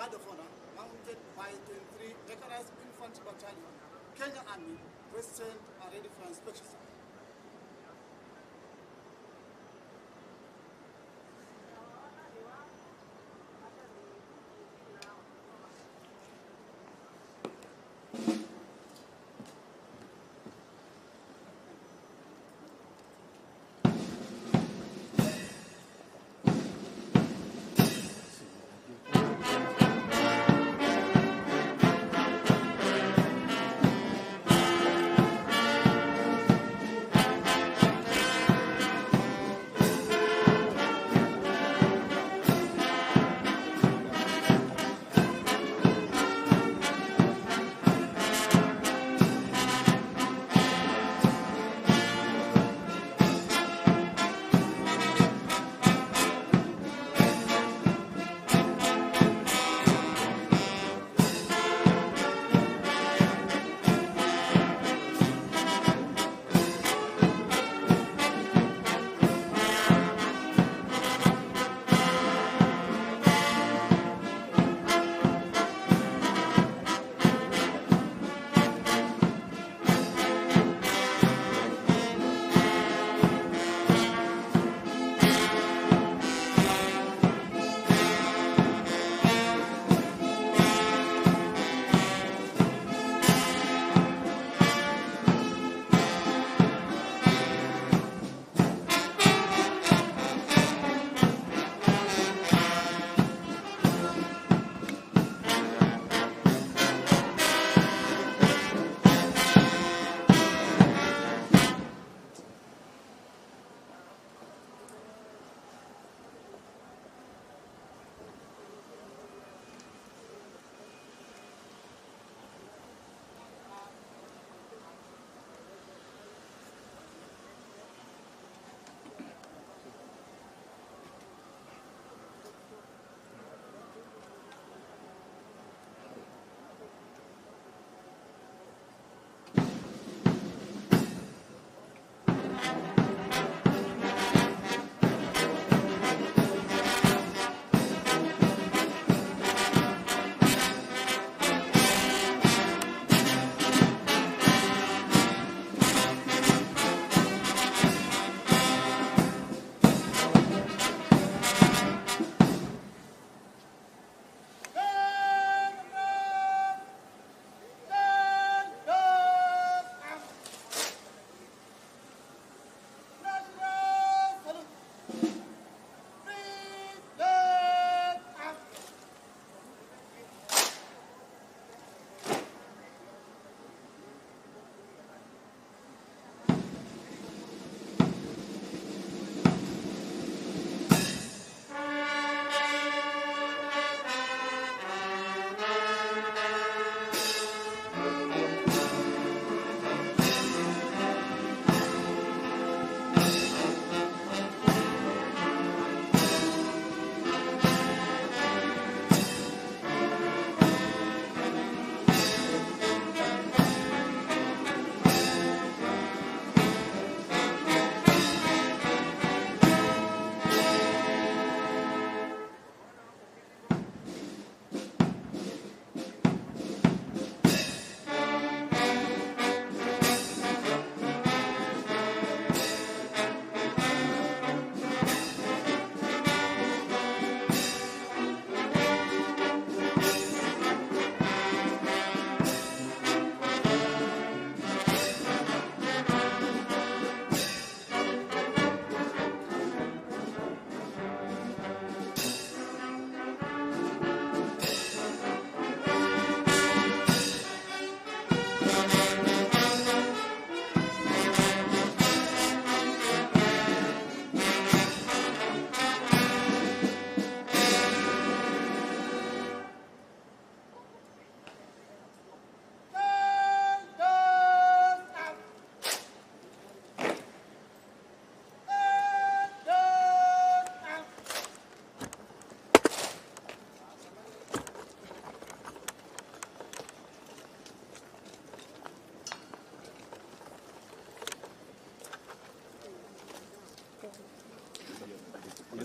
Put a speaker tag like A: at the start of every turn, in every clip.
A: Guard of Honor, mounted by 23 Mechanized Infantry Battalion, Kenya Army, present are ready for inspection.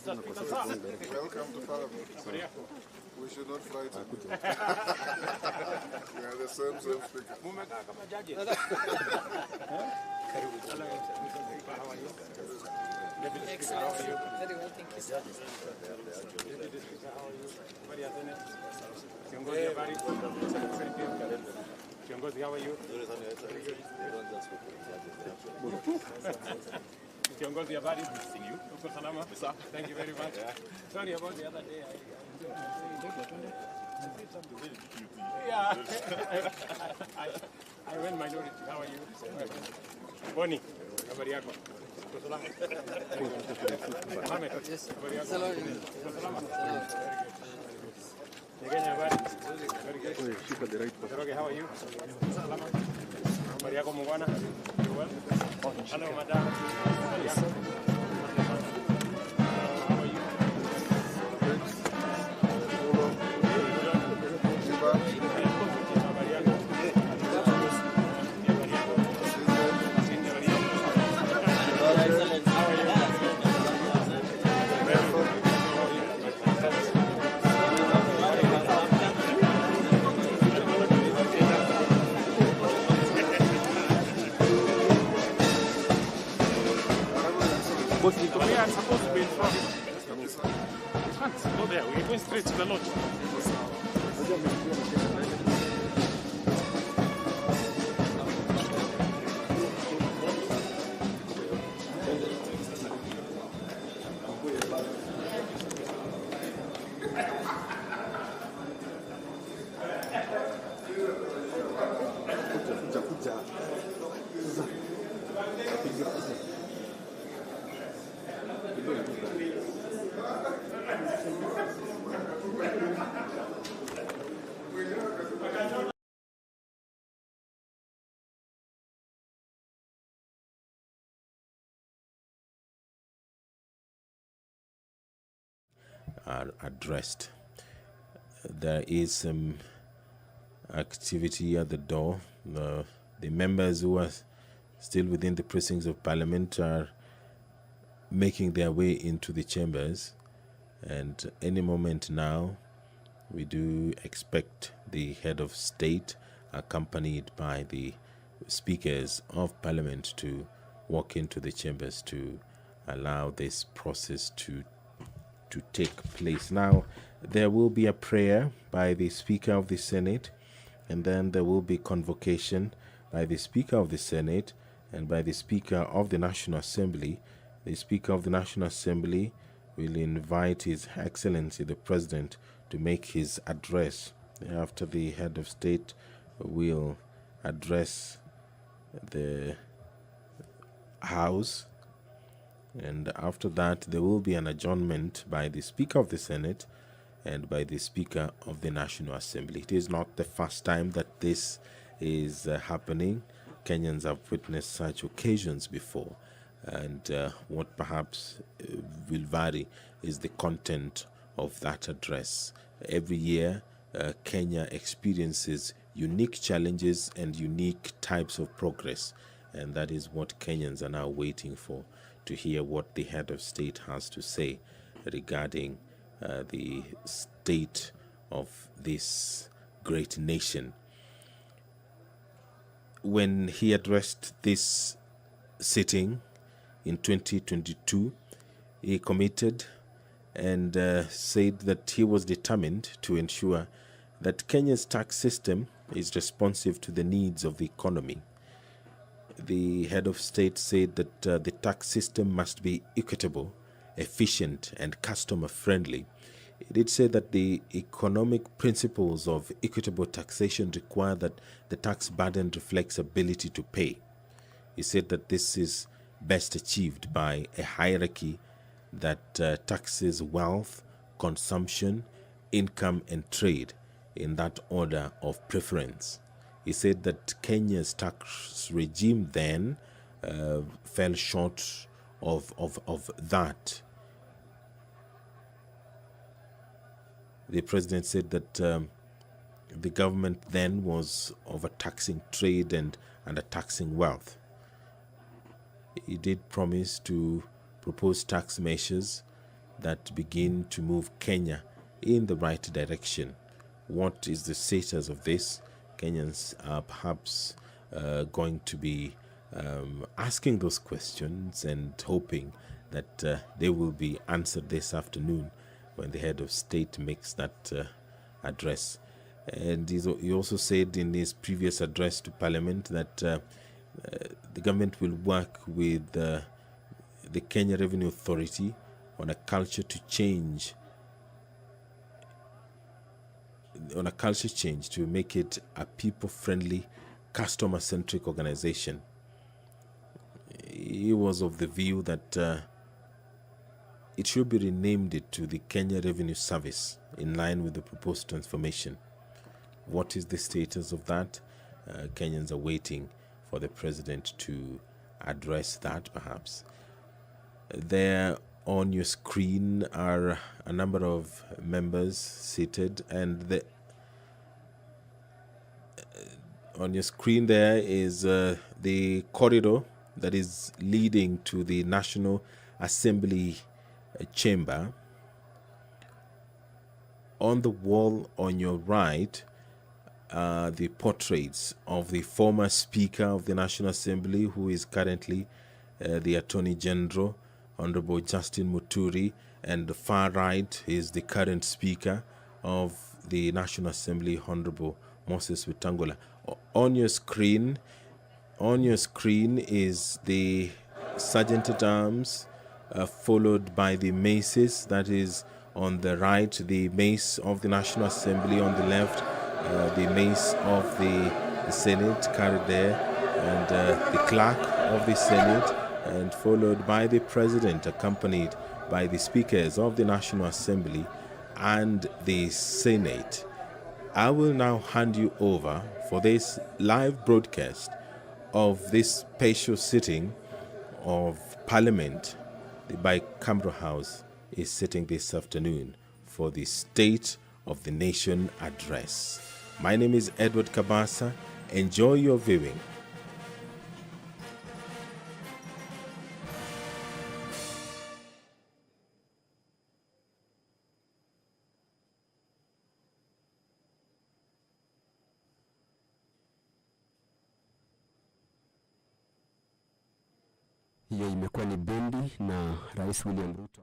B: Welcome to Parliament. We should not fight. We are the same speaker.
C: Excellent. Very well, thank you, sir.
D: Kiongozi, how are you? Kiongozi, habari? Missing you. Uko salama? Thank you very much. Sorry about the other day. Yeah. I went minority. How are you? Boni, habari yako? Uko salama? Mohamed, habari yako? Uko salama? Nyegenya, habari? Very good. Njoroge, how are you? Salama? Habari yako mungwana? You well? Hello, madam. Habari yako? How are you? We are supposed to be in front. We can't go there. We're going straight to the lodge.
E: Are addressed. There is some activity at the door. The members who are still within the precincts of Parliament are making their way into the chambers, and any moment now we do expect the head of state, accompanied by the speakers of Parliament, to walk into the chambers to allow this process to take place. Now, there will be a prayer by the Speaker of the Senate, and then there will be convocation by the Speaker of the Senate and by the Speaker of the National Assembly. The Speaker of the National Assembly will invite His Excellency the President to make his address. After, the head of state will address the House, and after that there will be an adjournment by the Speaker of the Senate and by the Speaker of the National Assembly. It is not the first time that this is happening. Kenyans have witnessed such occasions before, and what perhaps will vary is the content of that address. Every year, Kenya experiences unique challenges and unique types of progress, and that is what Kenyans are now waiting for, to hear what the head of state has to say regarding the state of this great nation. When he addressed this sitting in 2022, he committed and said that he was determined to ensure that Kenya's tax system is responsive to the needs of the economy. The head of state said that the tax system must be equitable, efficient, and customer-friendly. He did say that the economic principles of equitable taxation require that the tax burden reflects ability to pay. He said that this is best achieved by a hierarchy that taxes wealth, consumption, income, and trade in that order of preference. He said that Kenya's tax regime then fell short of that. The president said that the government then was overtaxing trade and undertaxing wealth. He did promise to propose tax measures that begin to move Kenya in the right direction. What is the status of this? Kenyans are perhaps going to be asking those questions and hoping that they will be answered this afternoon when the head of state makes that address. And he also said in his previous address to Parliament that the government will work with the Kenya Revenue Authority on a culture change to make it a people-friendly, customer-centric organization. He was of the view that it should be renamed to the Kenya Revenue Service in line with the proposed transformation. What is the status of that? Kenyans are waiting for the president to address that, perhaps. There on your screen are a number of members seated, and on your screen there is the corridor that is leading to the National Assembly chamber. On the wall on your right are the portraits of the former Speaker of the National Assembly, who is currently the Attorney General, Honorable Justin Muturi, and the far right is the current Speaker of the National Assembly, Honorable Moses Wetangula. On your screen is the Sergeant at Arms, followed by the maces. That is on the right, the mace of the National Assembly; on the left, the mace of the Senate carried there, and the clerk of the Senate, and followed by the President, accompanied by the Speakers of the National Assembly and the Senate. I will now hand you over for this live broadcast of this special sitting of Parliament. The bicameral House is sitting this afternoon for the State of the Nation address. My name is Edward Kabasa. Enjoy your viewing.
F: Hiyo imekuwa ni bendi na Rais William Ruto.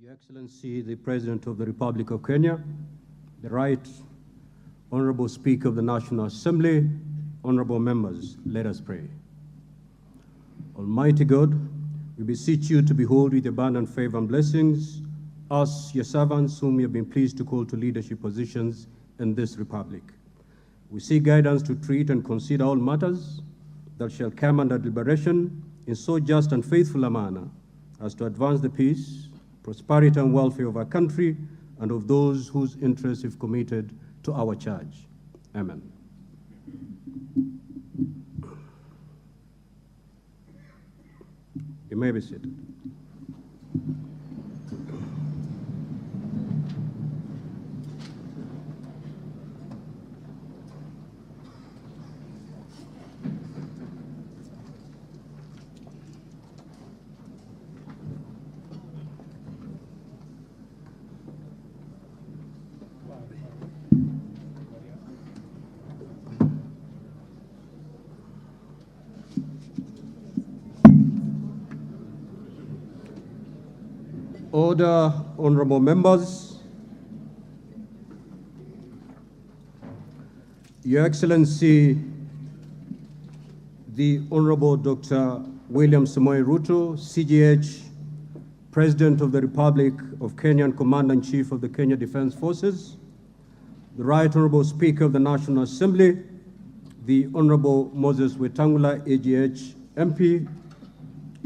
G: Your Excellency, the President of the Republic of Kenya, the Right Honorable Speaker of the National Assembly, honorable members, let us pray. Almighty God, we beseech you to behold with abundant favor and blessings us, your servants, whom you have been pleased to call to leadership positions in this republic. We seek guidance to treat and consider all matters that shall come under deliberation in so just and faithful a manner as to advance the peace, prosperity, and welfare of our country and of those whose interests we've committed to our charge. Amen. You may be seated. Order, honorable members. Your Excellency, the Honorable Dr. William Samoei Ruto, CGH, President of the Republic of Kenya and Commander-in-Chief of the Kenya Defense Forces, the Right Honorable Speaker of the National Assembly, the Honorable Moses Wetangula, AGH MP,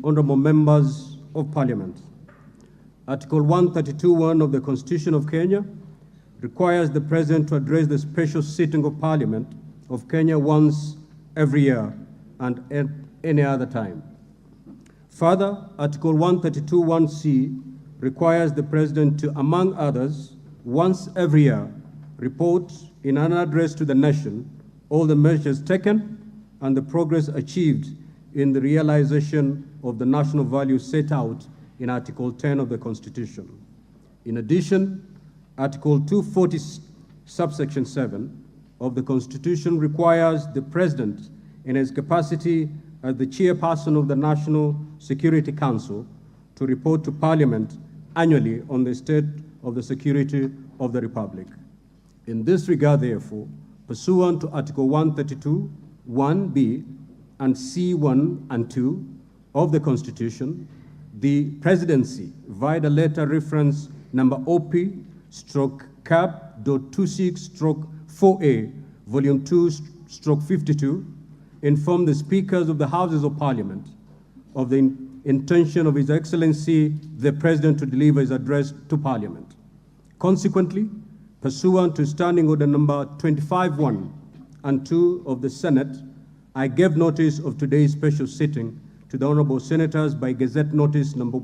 G: honorable members of Parliament. Article 132(1) of the Constitution of Kenya requires the President to address the special sitting of Parliament of Kenya once every year and at any other time. Further, Article 132(1)(c) requires the President to, among others, once every year, report in an address to the nation all the measures taken and the progress achieved in the realization of the national values set out in Article 10 of the Constitution. In addition, Article 240, subsection 7 of the Constitution requires the President, in his capacity as the chairperson of the National Security Council, to report to Parliament annually on the state of the security of the Republic. In this regard, therefore, pursuant to Article 132, 1B, and C1 and 2 of the Constitution, the Presidency, via the letter reference number OP/CAP.26/4A, Volume 2/52, informed the Speakers of the Houses of Parliament of the intention of His Excellency, the President, to deliver his address to Parliament. Consequently, pursuant to Standing Order number 25(1) and 2 of the Senate, I gave notice of today's special sitting to the Honorable Senators by Gazette Notice number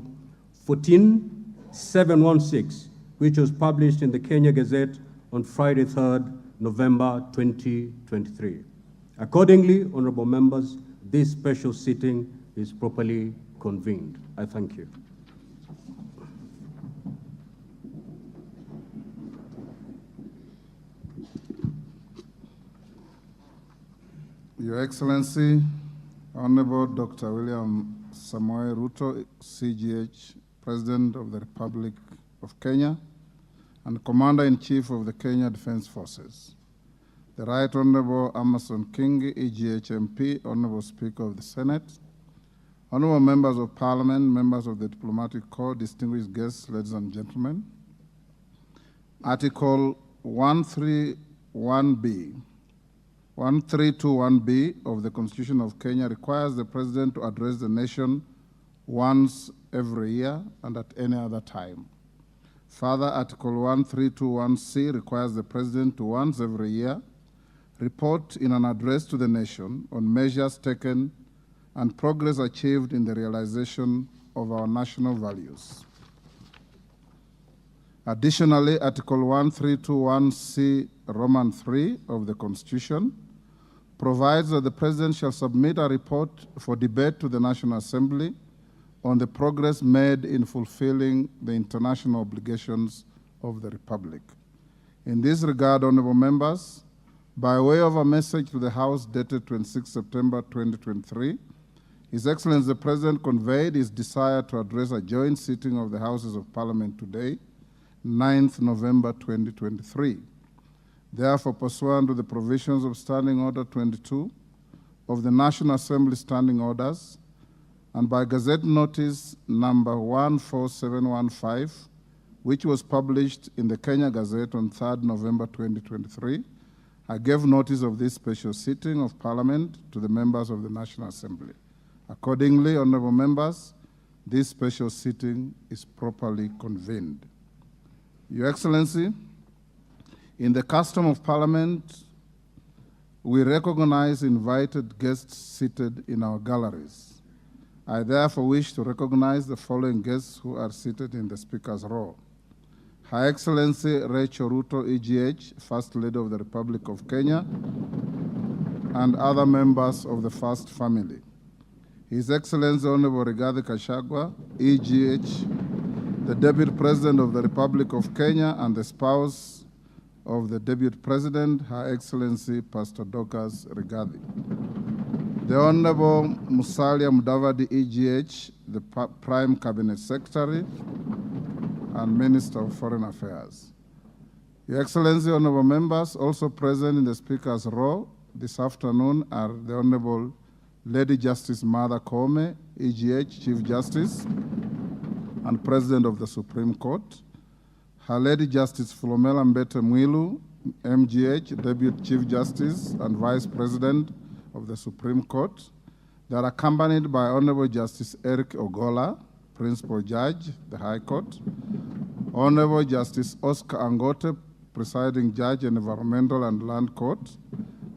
G: 14716, which was published in the Kenya Gazette on Friday, 3rd November 2023. Accordingly, honorable members, this special sitting is properly convened. I thank you.
B: Your Excellency, Honorable Dr. William Samoei Ruto, CGH, President of the Republic of Kenya and Commander-in-Chief of the Kenya Defense Forces, the Right Honorable Amason Kingi, EGH MP, Honorable Speaker of the Senate, honorable members of Parliament, members of the Diplomatic Corps, distinguished guests, ladies and gentlemen. Article 131(b) of the Constitution of Kenya requires the President to address the nation once every year and at any other time. Further, Article 132(1)(c) requires the President to once every year report in an address to the nation on measures taken and progress achieved in the realization of our national values. Additionally, Article 132(1)(c) Roman 3 of the Constitution provides that the President shall submit a report for debate to the National Assembly on the progress made in fulfilling the international obligations of the Republic. In this regard, honorable members, by way of a message to the House dated 26 September 2023, His Excellency the President conveyed his desire to address a joint sitting of the Houses of Parliament today, 9th November 2023. Therefore, pursuant to the provisions of Standing Order 22 of the National Assembly Standing Orders, and by Gazette Notice number 14715, which was published in the Kenya Gazette on 3rd November 2023, I gave notice of this special sitting of Parliament to the members of the National Assembly. Accordingly, honorable members, this special sitting is properly convened. Your Excellency, in the custom of Parliament, we recognize invited guests seated in our galleries. I therefore wish to recognize the following guests who are seated in the Speaker's row. Her Excellency Rachel Ruto, EGH, First Lady of the Republic of Kenya, and other members of the First Family. His Excellency Honorable Rigathi Gachagua, EGH, the Deputy President of the Republic of Kenya and the spouse of the Deputy President, Her Excellency Pastor Dorcas Rigathi. The Honorable Musalia Mudavadi, EGH, the Prime Cabinet Secretary and Minister of Foreign Affairs. Your Excellency, honorable members, also present in the Speaker's row this afternoon are the Honorable Lady Justice Martha Koome, EGH, Chief Justice and President of the Supreme Court, Her Lady Justice Philomena Mbete Mwilu, MGH, Deputy Chief Justice and Vice President of the Supreme Court. They are accompanied by Honorable Justice Eric Ogola, Principal Judge, the High Court, Honorable Justice Oscar Angote, Presiding Judge in Environmental and Land Court,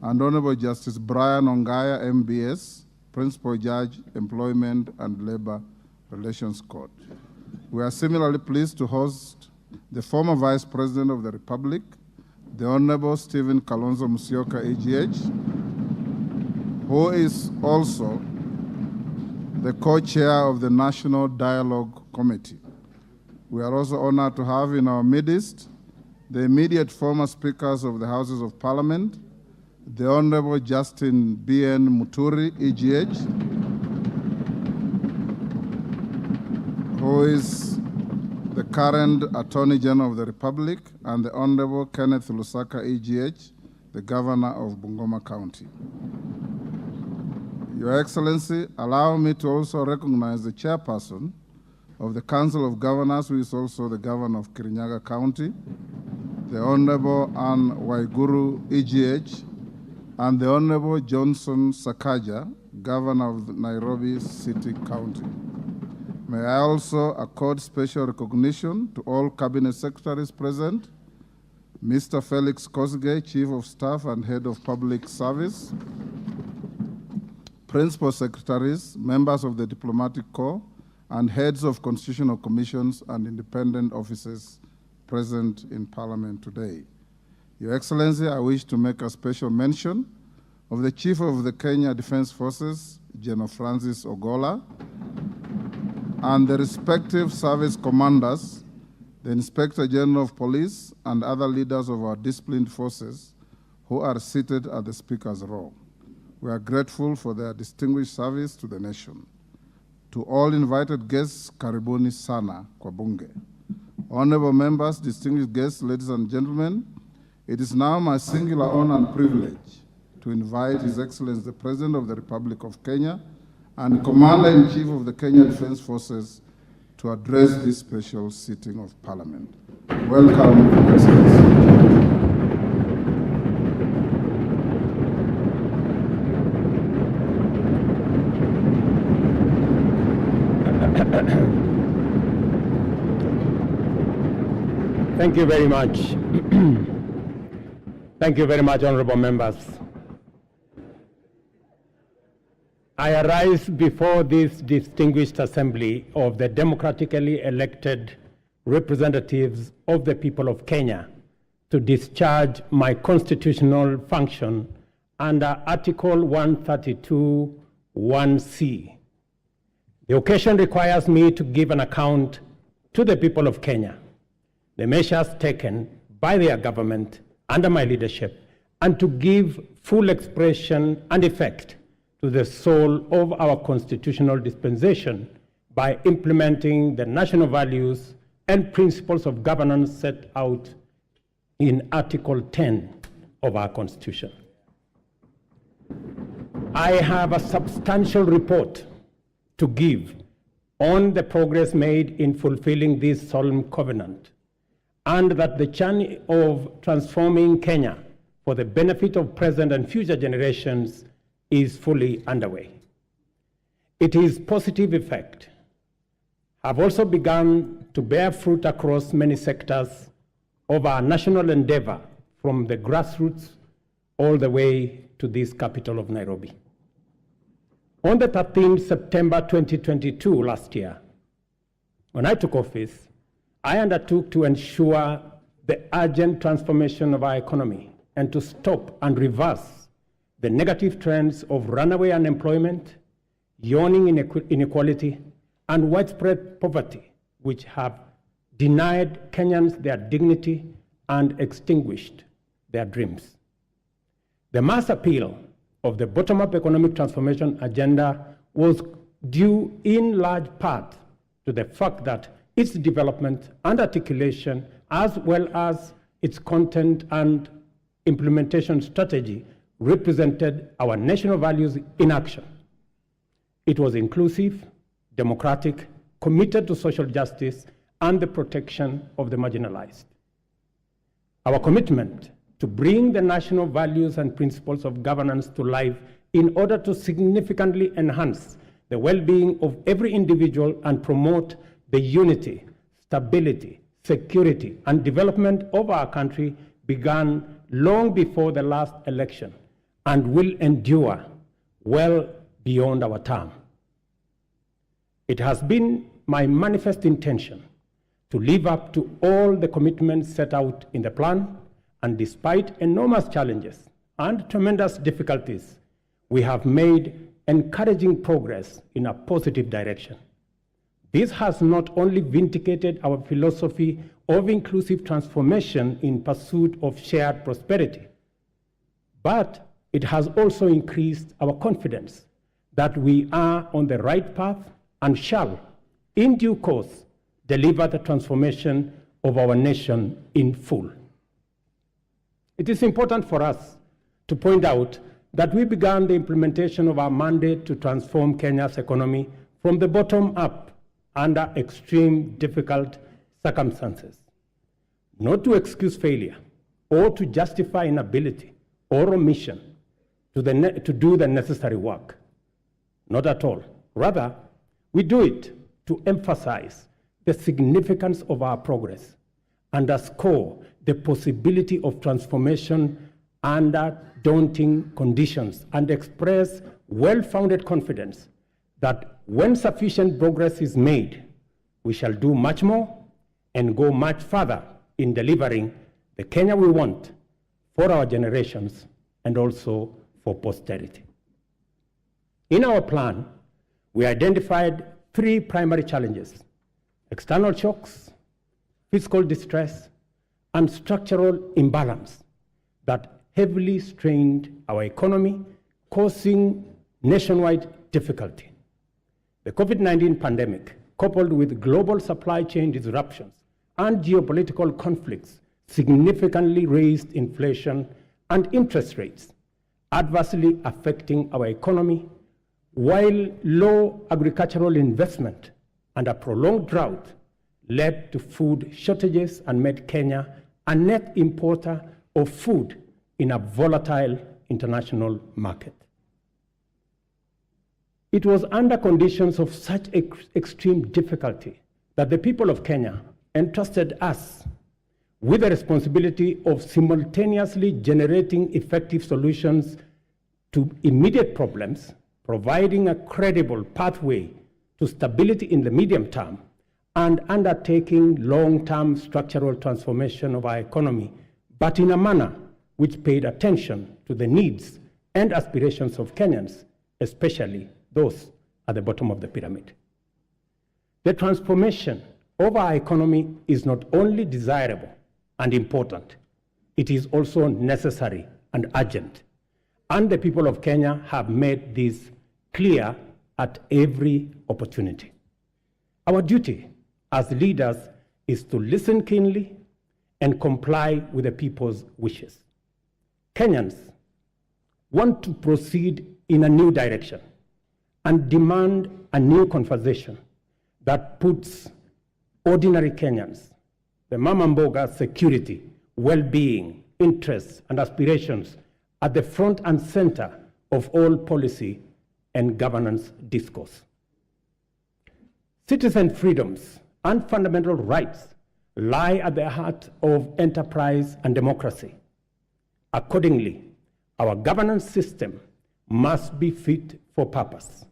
B: and Honorable Justice Brian Ongaya, MBS, Principal Judge, Employment and Labor Relations Court. We are similarly pleased to host the former Vice President of the Republic, the Honorable Stephen Kalonzo Musyoka, EGH, who is also the co-chair of the National Dialogue Committee. We are also honored to have in our midst the immediate former speakers of the Houses of Parliament, the Honorable Justin B.N. Muturi, EGH, who is the current Attorney General of the Republic, and the Honorable Kenneth Lusaka, EGH, the Governor of Bungoma County. Your Excellency, allow me to also recognize the chairperson of the Council of Governors, who is also the Governor of Kirinyaga County, the Honorable Anne Waiguru, EGH, and the Honorable Johnson Sakaja, Governor of Nairobi City County. May I also accord special recognition to all Cabinet Secretaries present, Mr. Felix Kosgei, Chief of Staff and Head of Public Service, Principal Secretaries, members of the Diplomatic Corps, and heads of constitutional commissions and independent offices present in Parliament today. Your Excellency, I wish to make a special mention of the Chief of the Kenya Defense Forces, General Francis Ogola, and the respective service commanders, the Inspector General of Police, and other leaders of our disciplined forces who are seated at the Speaker's row. We are grateful for their distinguished service to the nation. To all invited guests, karibuni sana kwa bunge. Honorable members, distinguished guests, ladies and gentlemen, it is now my singular honor and privilege to invite His Excellency the President of the Republic of Kenya and Commander-in-Chief of the Kenya Defense Forces to address this special sitting of Parliament. Welcome, Your Excellency.
D: Thank you very much. Thank you very much, honorable members. I arise before this distinguished assembly of the democratically elected representatives of the people of Kenya to discharge my constitutional function under Article 132(1)(c). The occasion requires me to give an account to the people of Kenya, the measures taken by their government under my leadership, and to give full expression and effect to the soul of our constitutional dispensation by implementing the national values and principles of governance set out in Article 10 of our Constitution. I have a substantial report to give on the progress made in fulfilling this solemn covenant, and that the journey of transforming Kenya for the benefit of present and future generations is fully underway. Its positive effect have also begun to bear fruit across many sectors of our national endeavor, from the grassroots all the way to this capital of Nairobi. On the 13th September 2022, last year, when I took office, I undertook to ensure the urgent transformation of our economy and to stop and reverse the negative trends of runaway unemployment, yawning inequality, and widespread poverty, which have denied Kenyans their dignity and extinguished their dreams. The mass appeal of the bottom-up economic transformation agenda was due in large part to the fact that its development and articulation, as well as its content and implementation strategy, represented our national values in action. It was inclusive, democratic, committed to social justice and the protection of the marginalized. Our commitment to bring the national values and principles of governance to life in order to significantly enhance the well-being of every individual and promote the unity, stability, security, and development of our country began long before the last election and will endure well beyond our term. It has been my manifest intention to live up to all the commitments set out in the plan, and despite enormous challenges and tremendous difficulties, we have made encouraging progress in a positive direction. This has not only vindicated our philosophy of inclusive transformation in pursuit of shared prosperity, but it has also increased our confidence that we are on the right path and shall, in due course, deliver the transformation of our nation in full. It is important for us to point out that we began the implementation of our mandate to transform Kenya's economy from the bottom up under extreme difficult circumstances, not to excuse failure or to justify inability or omission to do the necessary work. Not at all. Rather, we do it to emphasize the significance of our progress, underscore the possibility of transformation under daunting conditions, and express well-founded confidence that when sufficient progress is made, we shall do much more and go much further in delivering the Kenya we want for our generations and also for posterity. In our plan, we identified three primary challenges: external shocks, fiscal distress, and structural imbalance that heavily strained our economy, causing nationwide difficulty. The COVID-19 pandemic, coupled with global supply chain disruptions and geopolitical conflicts, significantly raised inflation and interest rates, adversely affecting our economy, while low agricultural investment and a prolonged drought led to food shortages and made Kenya a net importer of food in a volatile international market. It was under conditions of such extreme difficulty that the people of Kenya entrusted us with the responsibility of simultaneously generating effective solutions to immediate problems, providing a credible pathway to stability in the medium term, and undertaking long-term structural transformation of our economy, but in a manner which paid attention to the needs and aspirations of Kenyans, especially those at the bottom of the pyramid. The transformation of our economy is not only desirable and important, it is also necessary and urgent. and the people of Kenya have made this clear at every opportunity. Our duty as leaders is to listen keenly and comply with the people's wishes. Kenyans want to proceed in a new direction and demand a new conversation that puts ordinary Kenyans, the mama mboga security, well-being, interests, and aspirations at the front and center of all policy and governance discourse. Citizen freedoms and fundamental rights lie at the heart of enterprise and democracy. Accordingly, our governance system must be fit for purpose,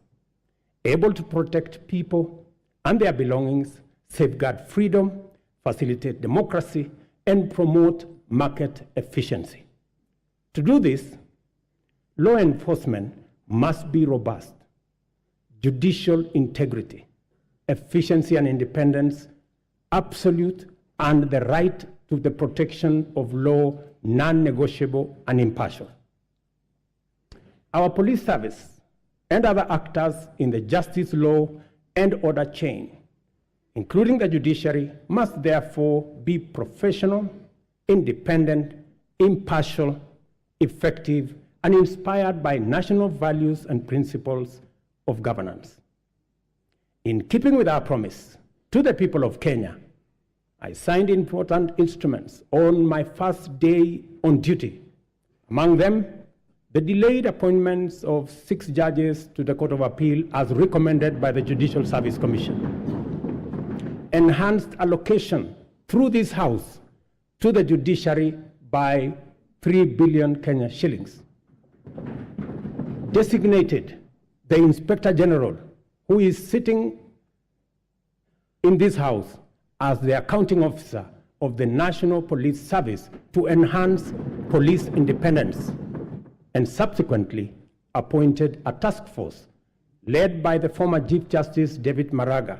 D: able to protect people and their belongings, safeguard freedom, facilitate democracy, and promote market efficiency. To do this, law enforcement must be robust, judicial integrity, efficiency and independence, absolute, and the right to the protection of law non-negotiable and impartial. Our police service and other actors in the justice, law, and order chain, including the judiciary, must therefore be professional, independent, impartial, effective, and inspired by national values and principles of governance. In keeping with our promise to the people of Kenya, I signed important instruments on my first day on duty. Among them, the delayed appointments of 6 judges to the Court of Appeal as recommended by the Judicial Service Commission. Enhanced allocation through this House to the judiciary by 3 billion Kenya shillings. Designated the Inspector General, who is sitting in this House as the accounting officer of the National Police Service to enhance police independence, and subsequently appointed a task force led by the former Chief Justice David Maraga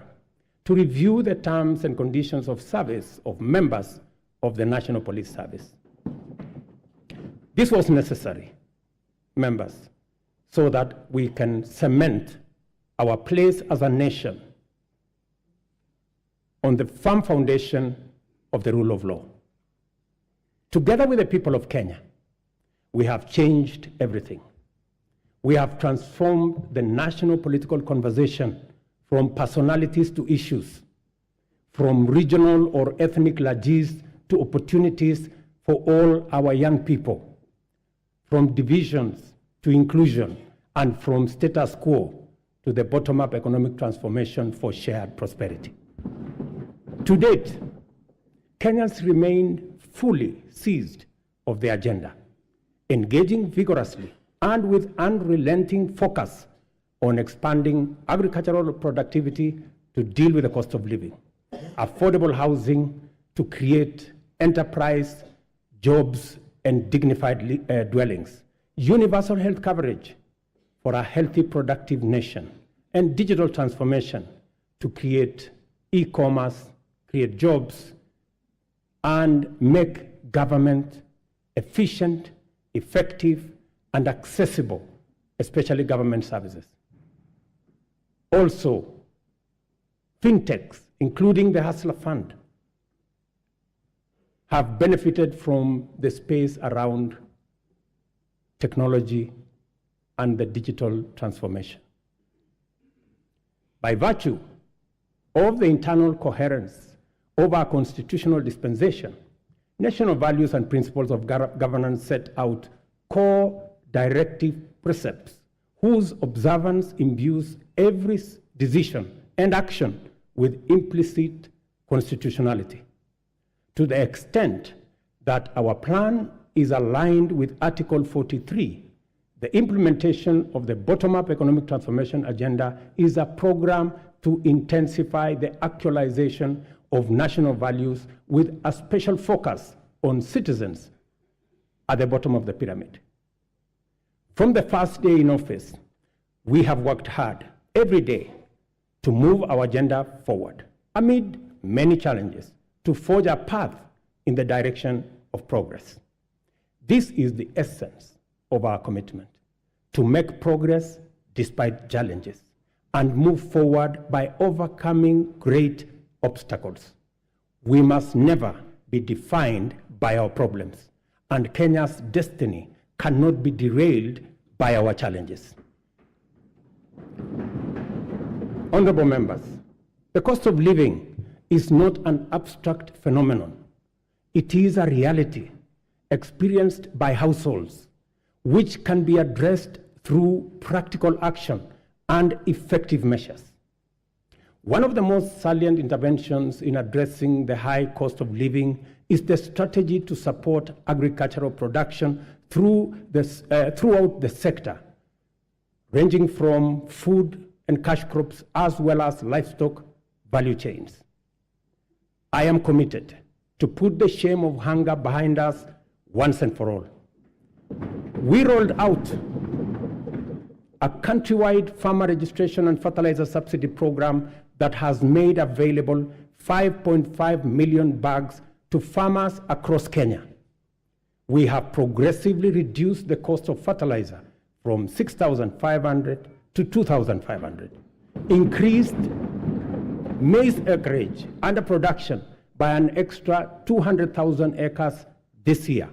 D: to review the terms and conditions of service of members of the National Police Service. This was necessary, members, so that we can cement our place as a nation on the firm foundation of the rule of law. Together with the people of Kenya, we have changed everything. We have transformed the national political conversation from personalities to issues, from regional or ethnic largesse to opportunities for all our young people, from divisions to inclusion, and from status quo to the bottom-up economic transformation for shared prosperity. To date, Kenyans remain fully seized of the agenda, engaging vigorously and with unrelenting focus on expanding agricultural productivity to deal with the cost of living, affordable housing to create enterprise, jobs, and dignified dwellings, universal health coverage for a healthy, productive nation, and digital transformation to create e-commerce, create jobs, and make government efficient, effective, and accessible, especially government services. Also, fintechs, including the Hustler Fund, have benefited from the space around technology and the digital transformation. By virtue of the internal coherence of our constitutional dispensation, national values and principles of governance set out core directive precepts whose observance imbues every decision and action with implicit constitutionality. To the extent that our plan is aligned with Article 43, the implementation of the bottom-up economic transformation agenda is a program to intensify the actualization of national values with a special focus on citizens at the bottom of the pyramid. From the first day in office, we have worked hard every day to move our agenda forward amid many challenges to forge a path in the direction of progress. This is the essence of our commitment to make progress despite challenges and move forward by overcoming great obstacles. We must never be defined by our problems, and Kenya's destiny cannot be derailed by our challenges. Honorable members, the cost of living is not an abstract phenomenon. It is a reality experienced by households, which can be addressed through practical action and effective measures. One of the most salient interventions in addressing the high cost of living is the strategy to support agricultural production throughout the sector, ranging from food and cash crops as well as livestock value chains. I am committed to put the shame of hunger behind us once and for all. We rolled out a countrywide farmer registration and fertilizer subsidy program that has made available 5.5 million bags to farmers across Kenya. We have progressively reduced the cost of fertilizer from 6,500 to 2,500, increased maize acreage under production by an extra 200,000 acres this year,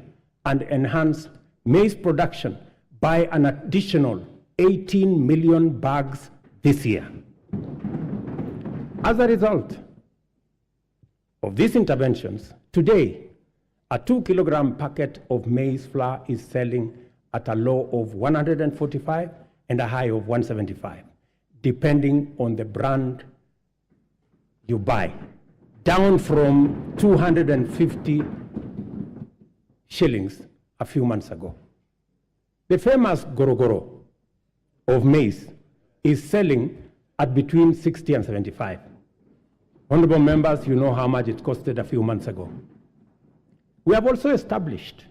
D: and enhanced maize production by an additional 18 million bags this year. As a result of these interventions, today, a 2-kilogram packet of maize flour is selling at a low of 145 and a high of 175, depending on the brand you buy, down from 250 shillings a few months ago. The famous gorogoro of maize is selling at between 60 and 75. Honorable members, you know how much it costed a few months ago. We have also established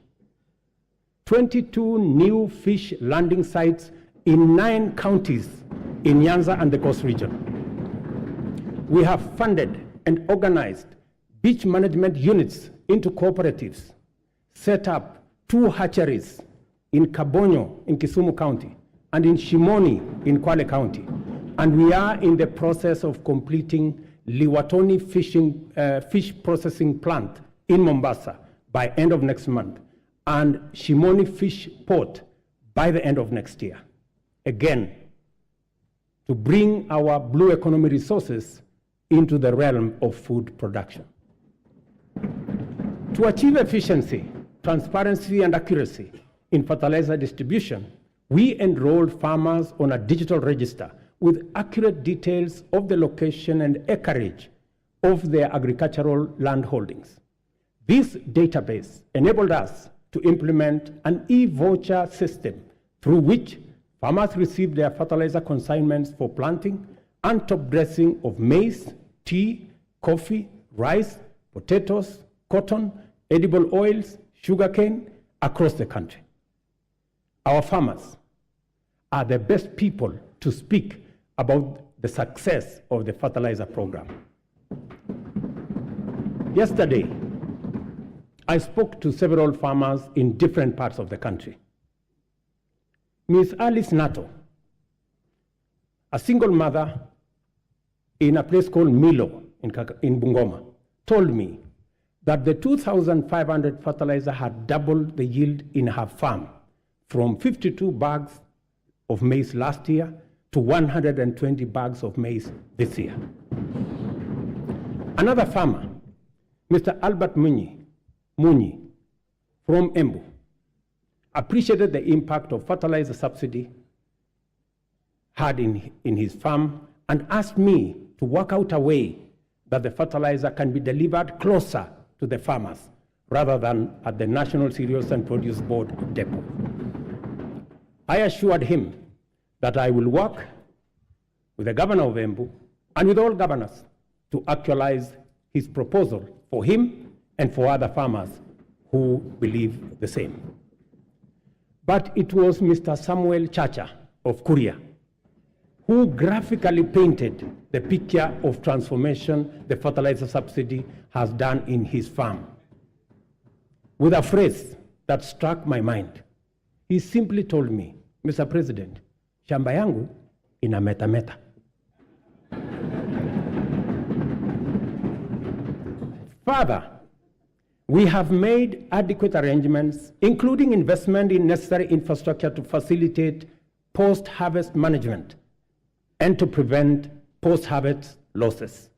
D: 22 new fish landing sites in 9 counties in Nyanza and the Coast region. We have funded and organized beach management units into cooperatives, set up 2 hatcheries in Kabonyo in Kisumu County and in Shimoni in Kwale County. And we are in the process of completing Liwatoni fish processing plant in Mombasa by end of next month, and Shimoni Fish Port by the end of next year. Again, to bring our blue economy resources into the realm of food production. To achieve efficiency, transparency, and accuracy in fertilizer distribution, we enrolled farmers on a digital register with accurate details of the location and acreage of their agricultural land holdings. This database enabled us to implement an e-voucher system through which farmers receive their fertilizer consignments for planting and top dressing of maize, tea, coffee, rice, potatoes, cotton, edible oils, sugarcane across the country. Our farmers are the best people to speak about the success of the fertilizer program. Yesterday, I spoke to several farmers in different parts of the country. Ms. Alice Nato, a single mother in a place called Milo in Bungoma, told me that the 2,500 fertilizer had doubled the yield in her farm from 52 bags of maize last year to 120 bags of maize this year. Another farmer, Mr. Albert Munyi from Embu, appreciated the impact of fertilizer subsidy had in his farm and asked me to work out a way that the fertilizer can be delivered closer to the farmers rather than at the National Cereals and Produce Board depot. I assured him that I will work with the governor of Embu and with all governors to actualize his proposal for him and for other farmers who believe the same. But it was Mr. Samuel Chacha of Kuria who graphically painted the picture of transformation the fertilizer subsidy has done in his farm with a phrase that struck my mind. He simply told me, Mr. President, shamba yangu ina meta. Further, we have made adequate arrangements, including investment in necessary infrastructure to facilitate post-harvest management and to prevent post-harvest losses.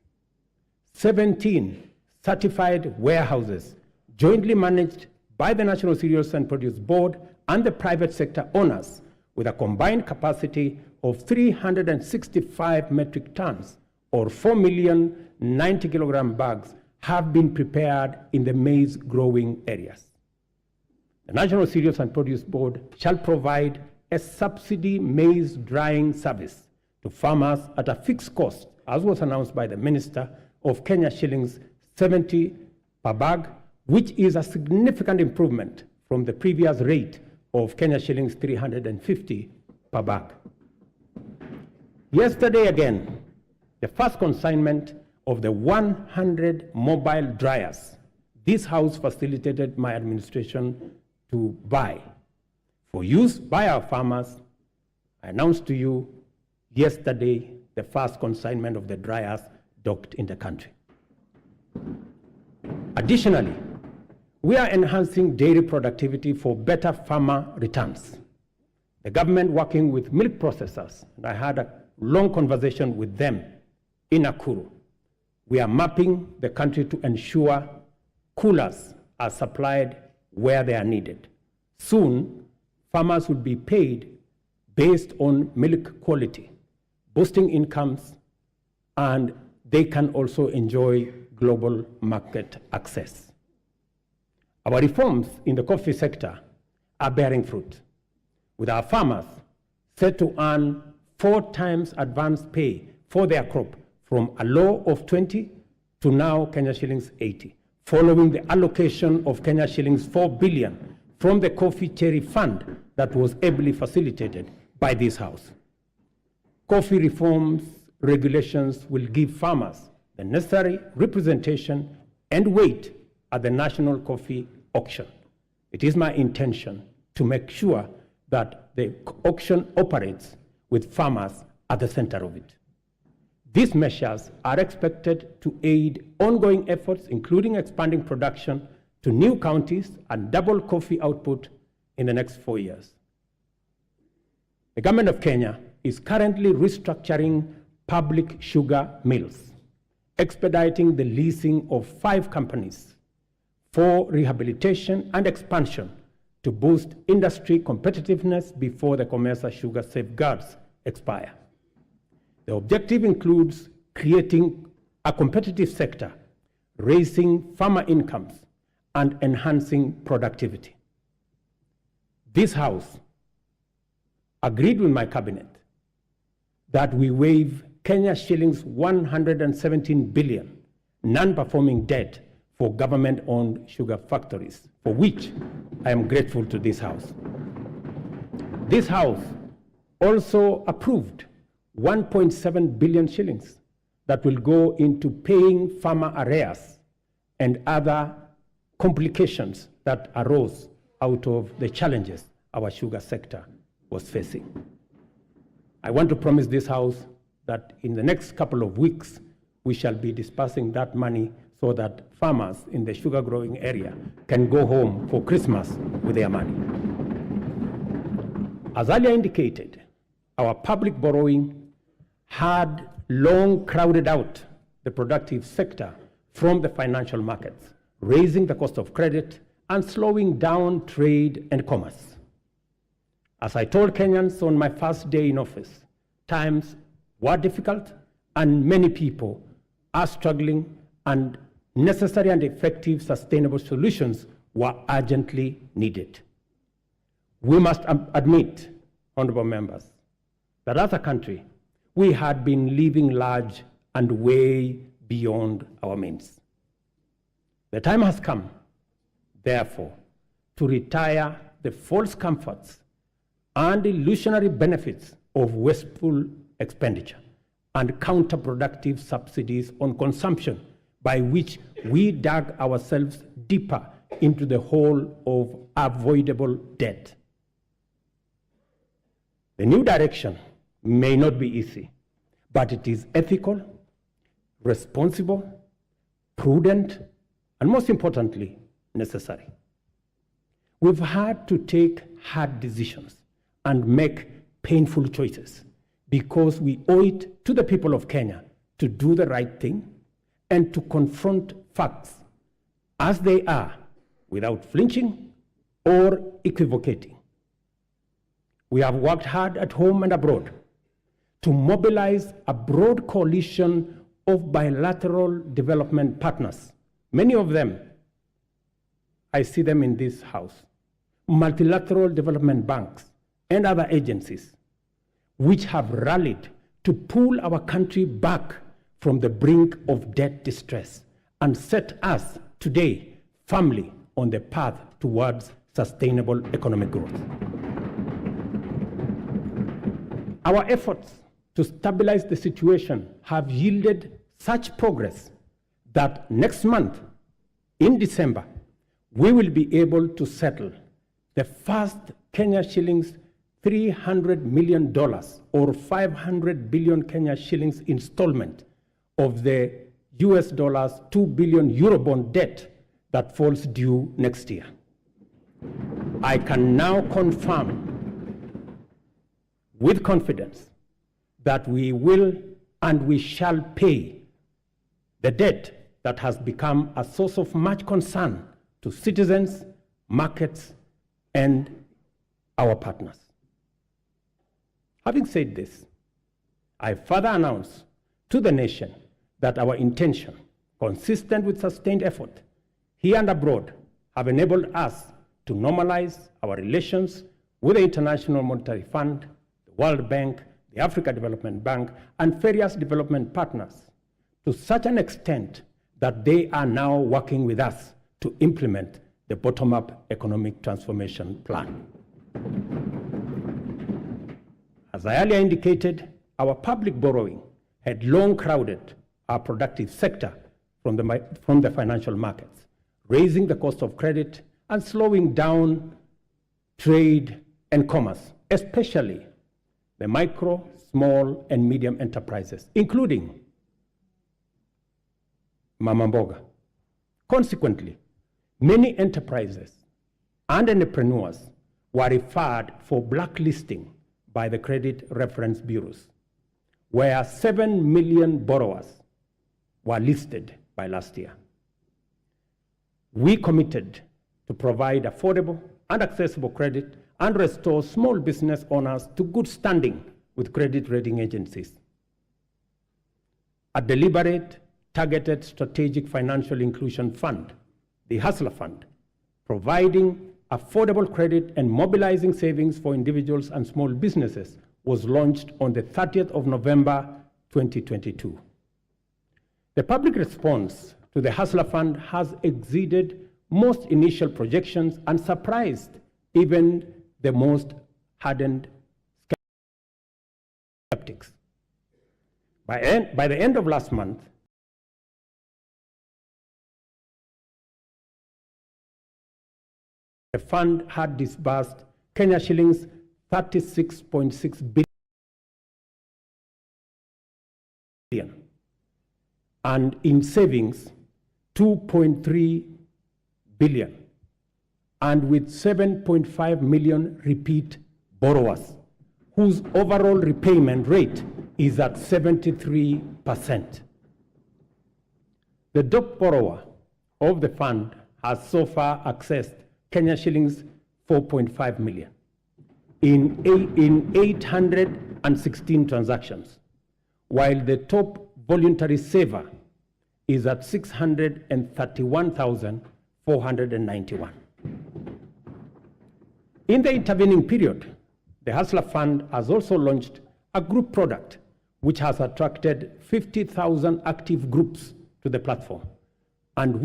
D: 17 certified warehouses jointly managed by the National Cereals and Produce Board and the private sector owners with a combined capacity of 365 metric tons or 4,090 kilogram bags have been prepared in the maize growing areas. The National Cereals and Produce Board shall provide a subsidy maize drying service to farmers at a fixed cost, as was announced by the Minister, of Kenya shillings 70 per bag, which is a significant improvement from the previous rate of Kenya shillings 350 per bag. Yesterday again, the first consignment of the 100 mobile dryers this House facilitated my administration to buy for use by our farmers. I announced to you yesterday the first consignment of the dryers docked in the country. Additionally, we are enhancing dairy productivity for better farmer returns. The government, working with milk processors, and I had a long conversation with them in Nakuru, we are mapping the country to ensure coolers are supplied where they are needed. Soon, farmers will be paid based on milk quality, boosting incomes, and they can also enjoy global market access. Our reforms in the coffee sector are bearing fruit, with our farmers set to earn 4 times advance pay for their crop from a low of 20 to now Kenya shillings 80, following the allocation of Kenya shillings 4 billion from the Coffee Cherry Fund that was ably facilitated by this House. Coffee reforms regulations will give farmers the necessary representation and weight at the national coffee auction. It is my intention to make sure that the auction operates with farmers at the center of it. These measures are expected to aid ongoing efforts, including expanding production to new counties and double coffee output in the next 4 years. The government of Kenya is currently restructuring public sugar mills, expediting the leasing of 5 companies for rehabilitation and expansion to boost industry competitiveness before the COMESA sugar safeguards expire. The objective includes creating a competitive sector, raising farmer incomes, and enhancing productivity. This House agreed with my cabinet that we waive Kenya shillings 117 billion non-performing debt for government-owned sugar factories, for which I am grateful to this House. This House also approved 1.7 billion shillings that will go into paying farmer arrears and other complications that arose out of the challenges our sugar sector was facing. I want to promise this House that in the next couple of weeks, we shall be dispersing that money so that farmers in the sugar growing area can go home for Christmas with their money. As earlier indicated, our public borrowing had long crowded out the productive sector from the financial markets, raising the cost of credit and slowing down trade and commerce. As I told Kenyans on my first day in office, times were difficult and many people are struggling, and necessary and effective sustainable solutions were urgently needed. We must admit, honorable members, that as a country, we had been living large and way beyond our means. The time has come, therefore, to retire the false comforts and illusionary benefits of wasteful expenditure and counterproductive subsidies on consumption, by which we dug ourselves deeper into the hole of avoidable debt. The new direction may not be easy, but it is ethical, responsible, prudent, and most importantly, necessary. We've had to take hard decisions and make painful choices because we owe it to the people of Kenya to do the right thing and to confront facts as they are without flinching or equivocating. We have worked hard at home and abroad to mobilize a broad coalition of bilateral development partners. Many of them, I see them in this house, multilateral development banks and other agencies, which have rallied to pull our country back from the brink of debt distress and set us today firmly on the path towards sustainable economic growth. Our efforts to stabilize the situation have yielded such progress that next month, in December, we will be able to settle the first Kenya shillings $300 million or 500 billion Kenya shillings installment of the US dollars 2 billion Eurobond debt that falls due next year. I can now confirm with confidence that we will and we shall pay the debt that has become a source of much concern to citizens, markets, and our partners. Having said this, I further announce to the nation that our intention, consistent with sustained effort here and abroad, have enabled us to normalize our relations with the International Monetary Fund, the World Bank, the Africa Development Bank, and various development partners to such an extent that they are now working with us to implement the bottom-up economic transformation plan. As I earlier indicated, our public borrowing had long crowded our productive sector from the financial markets, raising the cost of credit and slowing down trade and commerce, especially the micro, small, and medium enterprises, including Mama Mboga. Consequently, many enterprises and entrepreneurs were referred for blacklisting by the credit reference bureaus, where 7 million borrowers were listed by last year. We committed to provide affordable and accessible credit and restore small business owners to good standing with credit rating agencies. A deliberate, targeted strategic financial inclusion fund, the Hustler Fund, providing affordable credit and mobilizing savings for individuals and small businesses, was launched on the 30th of November 2022. The public response to the Hustler Fund has exceeded most initial projections and surprised even the most hardened skeptics. By the end of last month, the fund had disbursed Kenya shillings 36.6 billion, and in savings 2.3 billion, and with 7.5 million repeat borrowers, whose overall repayment rate is at 73%. The top borrower of the fund has so far accessed Kenya shillings 4.5 million in 816 transactions, while the top voluntary saver is at 631,491. In the intervening period, the Hustler Fund has also launched a group product which has attracted 50,000 active groups to the platform, and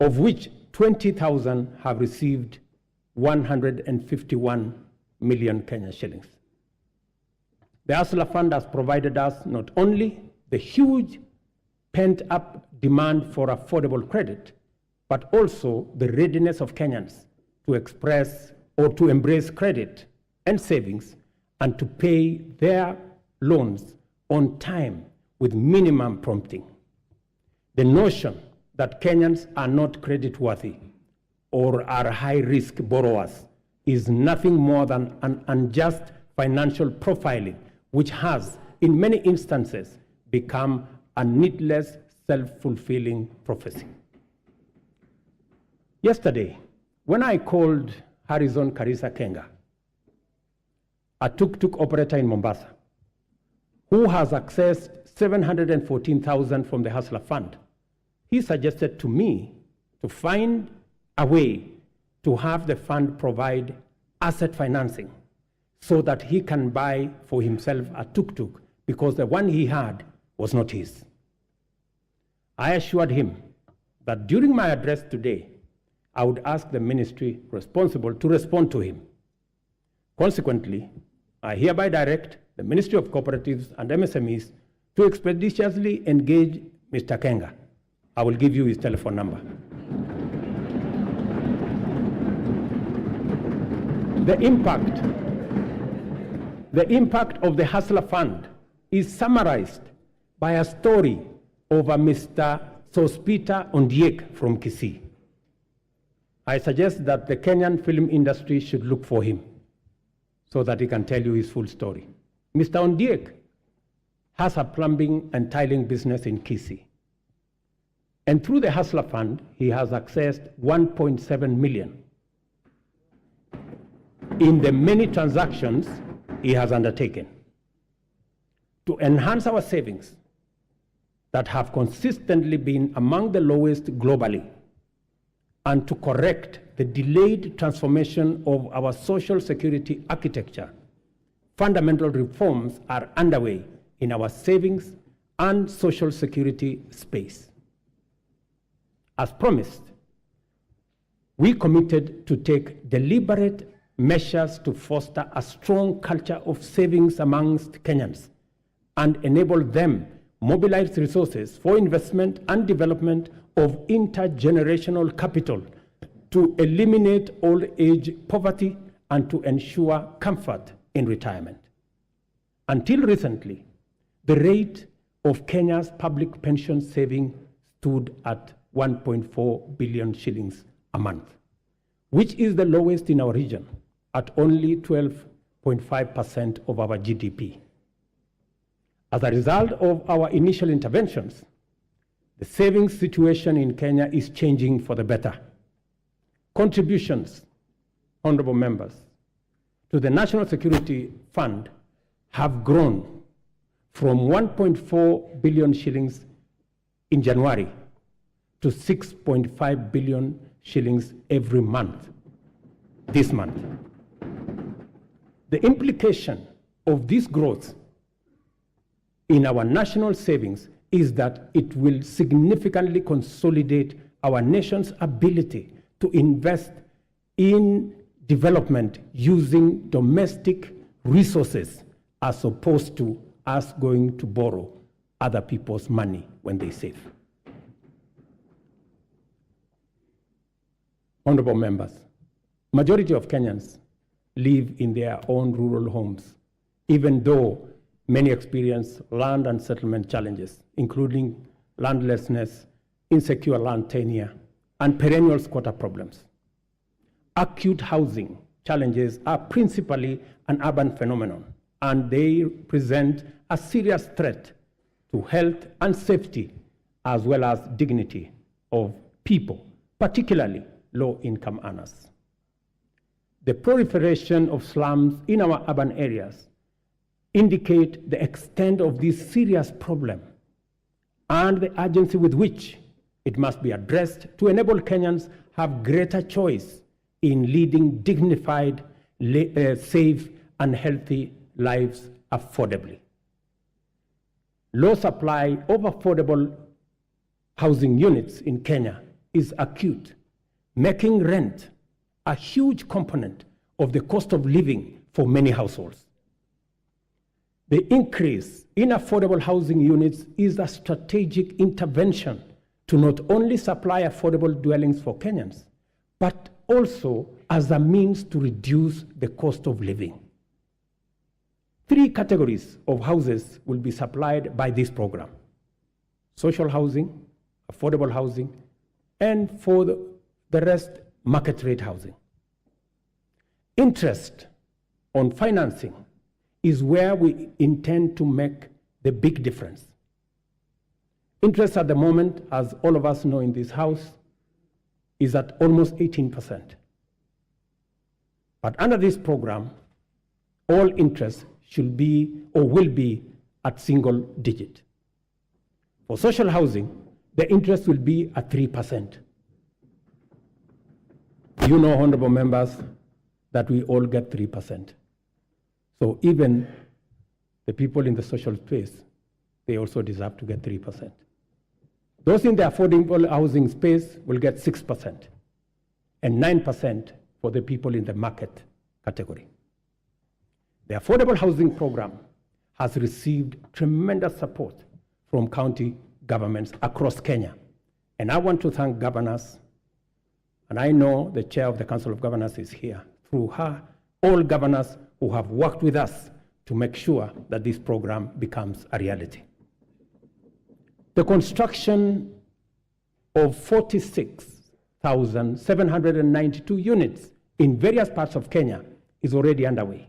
D: of which 20,000 have received 151 million Kenya shillings. The Hustler Fund has provided us not only the huge pent-up demand for affordable credit, but also the readiness of Kenyans to express or to embrace credit and savings and to pay their loans on time with minimum prompting. The notion that Kenyans are not creditworthy or are high-risk borrowers is nothing more than an unjust financial profiling, which has, in many instances, become a needless, self-fulfilling prophecy. Yesterday, when I called Harrison Karisa Kenga, a tuk-tuk operator in Mombasa, who has accessed 714,000 from the Hustler Fund, he suggested to me to find a way to have the fund provide asset financing so that he can buy for himself a tuk-tuk because the one he had was not his. I assured him that during my address today, I would ask the ministry responsible to respond to him. Consequently, I hereby direct the Ministry of Cooperatives and MSMEs to expeditiously engage Mr. Kenga. I will give you his telephone number. The impact of the Hustler Fund is summarized by a story of a Mr. Sospita Ondiek from Kisii. I suggest that the Kenyan film industry should look for him so that he can tell you his full story. Mr. Ondiek has a plumbing and tiling business in Kisii. And through the Hustler Fund, he has accessed 1.7 million in the many transactions he has undertaken to enhance our savings that have consistently been among the lowest globally, and to correct the delayed transformation of our social security architecture. Fundamental reforms are underway in our savings and social security space. As promised, we committed to take deliberate measures to foster a strong culture of savings amongst Kenyans and enable them mobilize resources for investment and development of intergenerational capital to eliminate old age poverty and to ensure comfort in retirement. Until recently, the rate of Kenya's public pension saving stood at 1.4 billion shillings a month, which is the lowest in our region at only 12.5% of our GDP. As a result of our initial interventions, the savings situation in Kenya is changing for the better. Contributions, honorable members, to the National Security Fund have grown from 1.4 billion shillings in January to 6.5 billion shillings every month, this month. The implication of this growth in our national savings is that it will significantly consolidate our nation's ability to invest in development using domestic resources as opposed to us going to borrow other people's money when they save. Honorable members, majority of Kenyans live in their own rural homes, even though many experience land and settlement challenges, including landlessness, insecure land tenure, and perennial squatter problems. Acute housing challenges are principally an urban phenomenon, and they present a serious threat to health and safety, as well as dignity of people, particularly low-income earners. The proliferation of slums in our urban areas indicate the extent of this serious problem and the urgency with which it must be addressed to enable Kenyans have greater choice in leading dignified, safe, and healthy lives affordably. Low supply of affordable housing units in Kenya is acute, making rent a huge component of the cost of living for many households. The increase in affordable housing units is a strategic intervention to not only supply affordable dwellings for Kenyans, but also as a means to reduce the cost of living. 3 categories of houses will be supplied by this program: social housing, affordable housing, and for the rest, market rate housing. Interest on financing is where we intend to make the big difference. Interest at the moment, as all of us know in this house, is at almost 18%. But under this program, all interest should be or will be at single digit. For social housing, the interest will be at 3%. You know, honorable members, that we all get 3%. So even the people in the social space, they also deserve to get 3%. Those in the affordable housing space will get 6% and 9% for the people in the market category. The affordable housing program has received tremendous support from county governments across Kenya. And I want to thank governors, and I know the chair of the Council of Governors is here, through her, all governors who have worked with us to make sure that this program becomes a reality. The construction of 46,792 units in various parts of Kenya is already underway,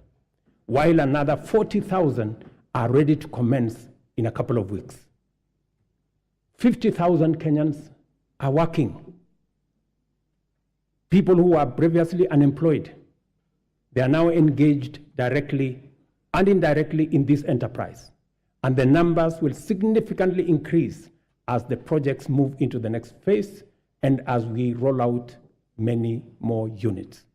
D: while another 40,000 are ready to commence in a couple of weeks. 50,000 Kenyans are working. People who were previously unemployed, they are now engaged directly and indirectly in this enterprise. And the numbers will significantly increase as the projects move into the next phase and as we roll out many more units.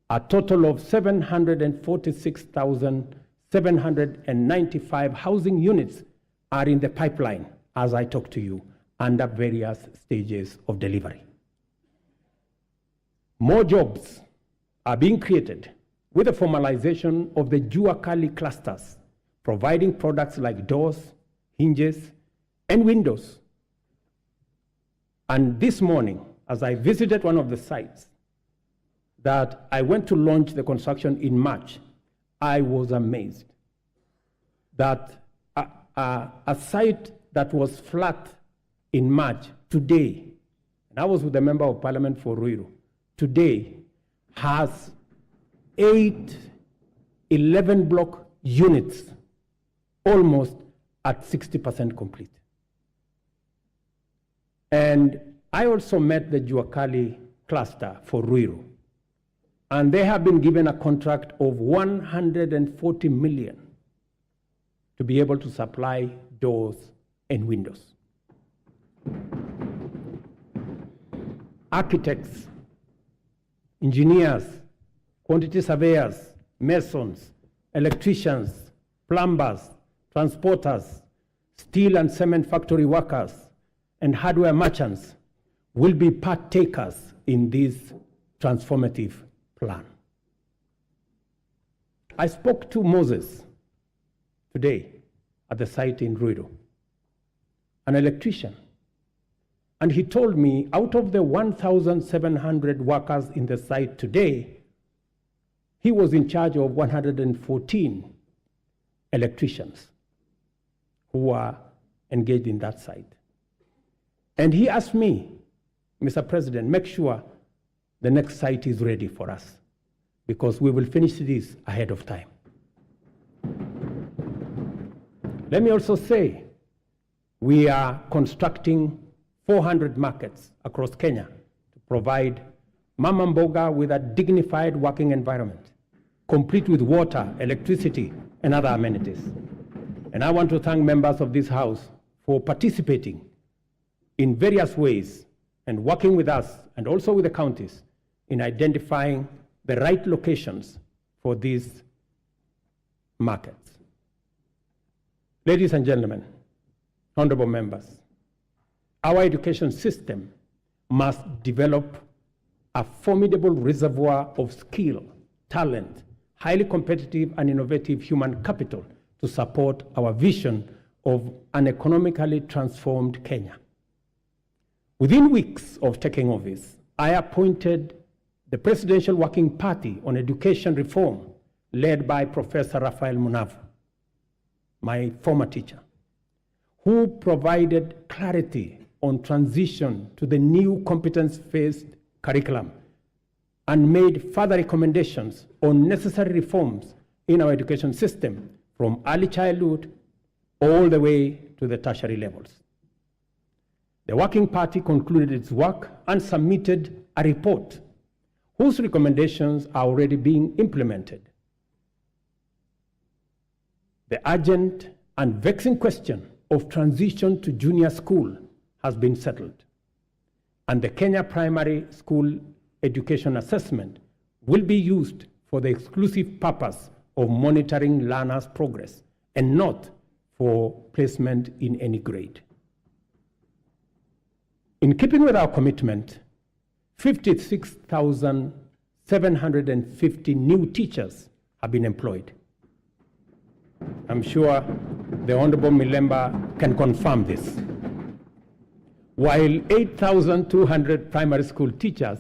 D: A total of 746,795 housing units are in the pipeline as I talk to you, under various stages of delivery. More jobs are being created with the formalization of the Jua Kali clusters, providing products like doors, hinges, and windows. And this morning, as I visited one of the sites that I went to launch the construction in March, I was amazed that a site that was flat in March today, and I was with the Member of Parliament for Ruto, today has 8 11-block units, almost at 60% complete. And I also met the Jua Kali cluster for Ruto, and they have been given a contract of 140 million to be able to supply doors and windows. Architects, engineers, quantity surveyors, masons, electricians, plumbers, transporters, steel and cement factory workers, and hardware merchants will be partakers in this transformative plan. I spoke to Moses today at the site in Ruto, an electrician, and he told me out of the 1,700 workers in the site today, he was in charge of 114 electricians who are engaged in that site. And he asked me, Mr. President, make sure the next site is ready for us, because we will finish this ahead of time. Let me also say, we are constructing 400 markets across Kenya to provide Mama Mboga with a dignified working environment, complete with water, electricity, and other amenities. And I want to thank members of this House for participating in various ways and working with us and also with the counties in identifying the right locations for these markets. Ladies and gentlemen, honorable members, our education system must develop a formidable reservoir of skill, talent, highly competitive and innovative human capital to support our vision of an economically transformed Kenya. Within weeks of taking office, I appointed the Presidential Working Party on Education Reform, led by Professor Raphael Munavu, my former teacher, who provided clarity on transition to the new competence-based curriculum and made further recommendations on necessary reforms in our education system from early childhood all the way to the tertiary levels. The Working Party concluded its work and submitted a report whose recommendations are already being implemented. The urgent and vexing question of transition to junior school has been settled, and the Kenya Primary School Education Assessment will be used for the exclusive purpose of monitoring learners' progress and not for placement in any grade. In keeping with our commitment, 56,750 new teachers have been employed. I'm sure the Honorable Milemba can confirm this. While 8,200 primary school teachers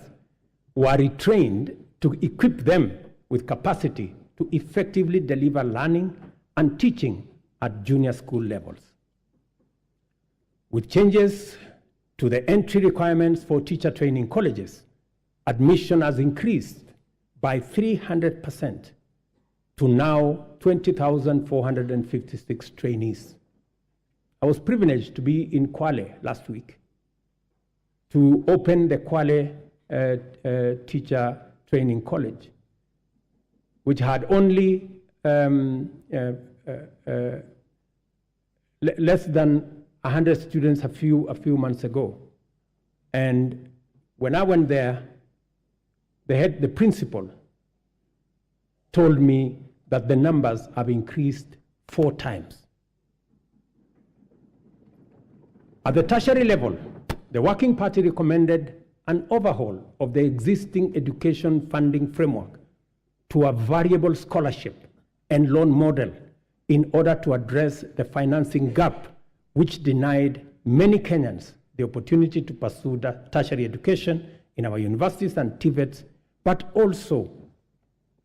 D: were retrained to equip them with capacity to effectively deliver learning and teaching at junior school levels. With changes to the entry requirements for teacher training colleges, admission has increased by 300% to now 20,456 trainees. I was privileged to be in Kwale last week to open the Kwale Teacher Training College, which had only less than 100 students a few months ago. And when I went there, the principal told me that the numbers have increased 4 times. At the tertiary level, the Working Party recommended an overhaul of the existing education funding framework to a variable scholarship and loan model in order to address the financing gap which denied many Kenyans the opportunity to pursue tertiary education in our universities and TVETs, but also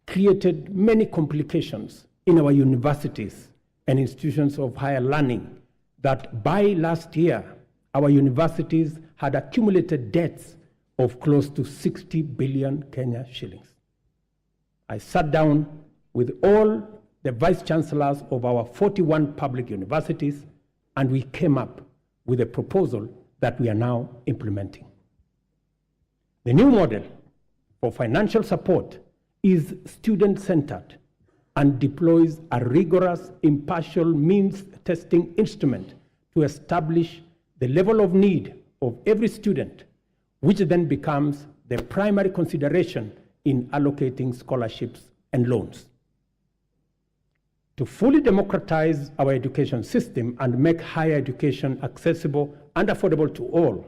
D: created many complications in our universities and institutions of higher learning that by last year, our universities had accumulated debts of close to 60 billion Kenya shillings. I sat down with all the vice chancellors of our 41 public universities, and we came up with a proposal that we are now implementing. The new model for financial support is student-centered and deploys a rigorous, impartial means testing instrument to establish the level of need of every student, which then becomes the primary consideration in allocating scholarships and loans. To fully democratize our education system and make higher education accessible and affordable to all,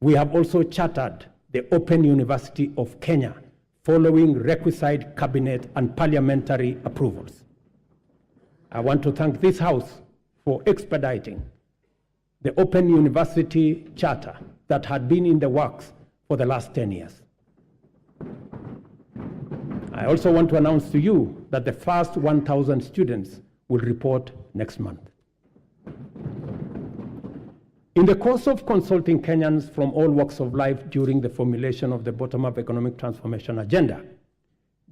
D: we have also chartered the Open University of Kenya, following requisite cabinet and parliamentary approvals. I want to thank this House for expediting the Open University Charter that had been in the works for the last 10 years. I also want to announce to you that the first 1,000 students will report next month. In the course of consulting Kenyans from all walks of life during the formulation of the bottom-up economic transformation agenda,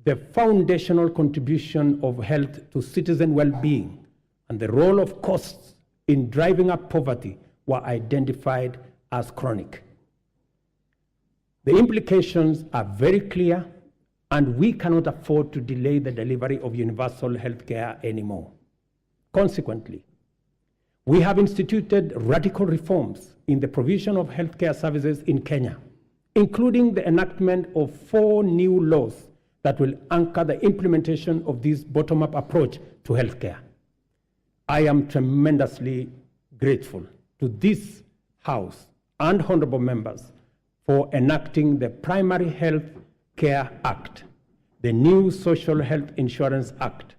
D: the foundational contribution of health to citizen well-being and the role of costs in driving up poverty were identified as chronic. The implications are very clear, and we cannot afford to delay the delivery of universal health care anymore. Consequently, we have instituted radical reforms in the provision of healthcare services in Kenya, including the enactment of 4 new laws that will anchor the implementation of this bottom-up approach to healthcare. I am tremendously grateful to this House and honorable members for enacting the Primary Health Care Act, the new Social Health Insurance Act,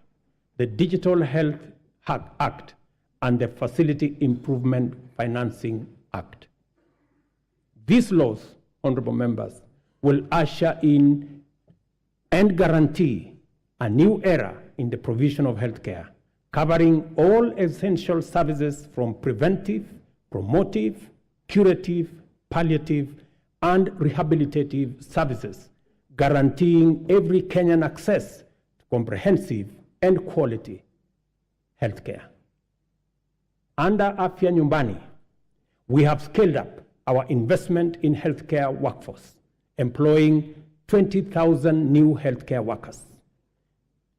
D: the Digital Health Act, and the Facility Improvement Financing Act. These laws, honorable members, will usher in and guarantee a new era in the provision of healthcare, covering all essential services from preventive, promotive, curative, palliative, and rehabilitative services, guaranteeing every Kenyan access to comprehensive and quality healthcare. Under Afya Nyumbani, we have scaled up our investment in healthcare workforce, employing 20,000 new healthcare workers,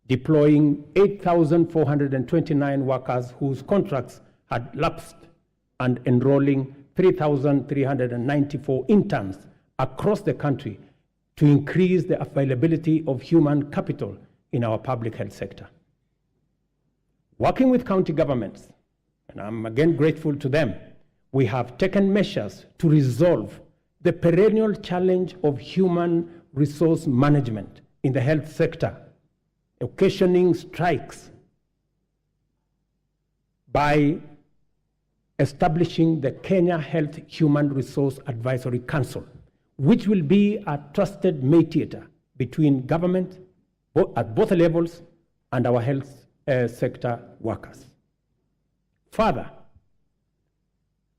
D: deploying 8,429 workers whose contracts had lapsed, and enrolling 3,394 interns across the country to increase the availability of human capital in our public health sector. Working with county governments, and I'm again grateful to them, we have taken measures to resolve the perennial challenge of human resource management in the health sector, occasioning strikes, by establishing the Kenya Health Human Resource Advisory Council, which will be a trusted mediator between government at both levels and our health sector workers. Further,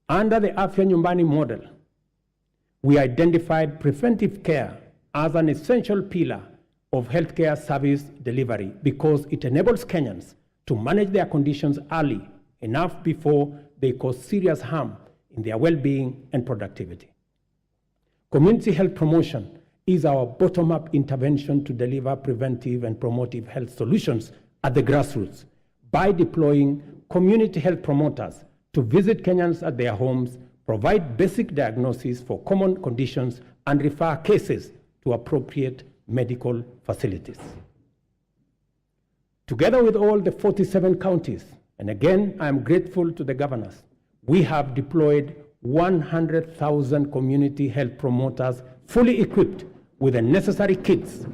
D: under the Afya Nyumbani model, we identified preventive care as an essential pillar of healthcare service delivery because it enables Kenyans to manage their conditions early enough before they cause serious harm in their well-being and productivity. Community health promotion is our bottom-up intervention to deliver preventive and promotive health solutions at the grassroots by deploying community health promoters to visit Kenyans at their homes, provide basic diagnosis for common conditions, and refer cases to appropriate medical facilities. Together with all the 47 counties, and again, I am grateful to the governors, we have deployed 100,000 community health promoters fully equipped with the necessary kits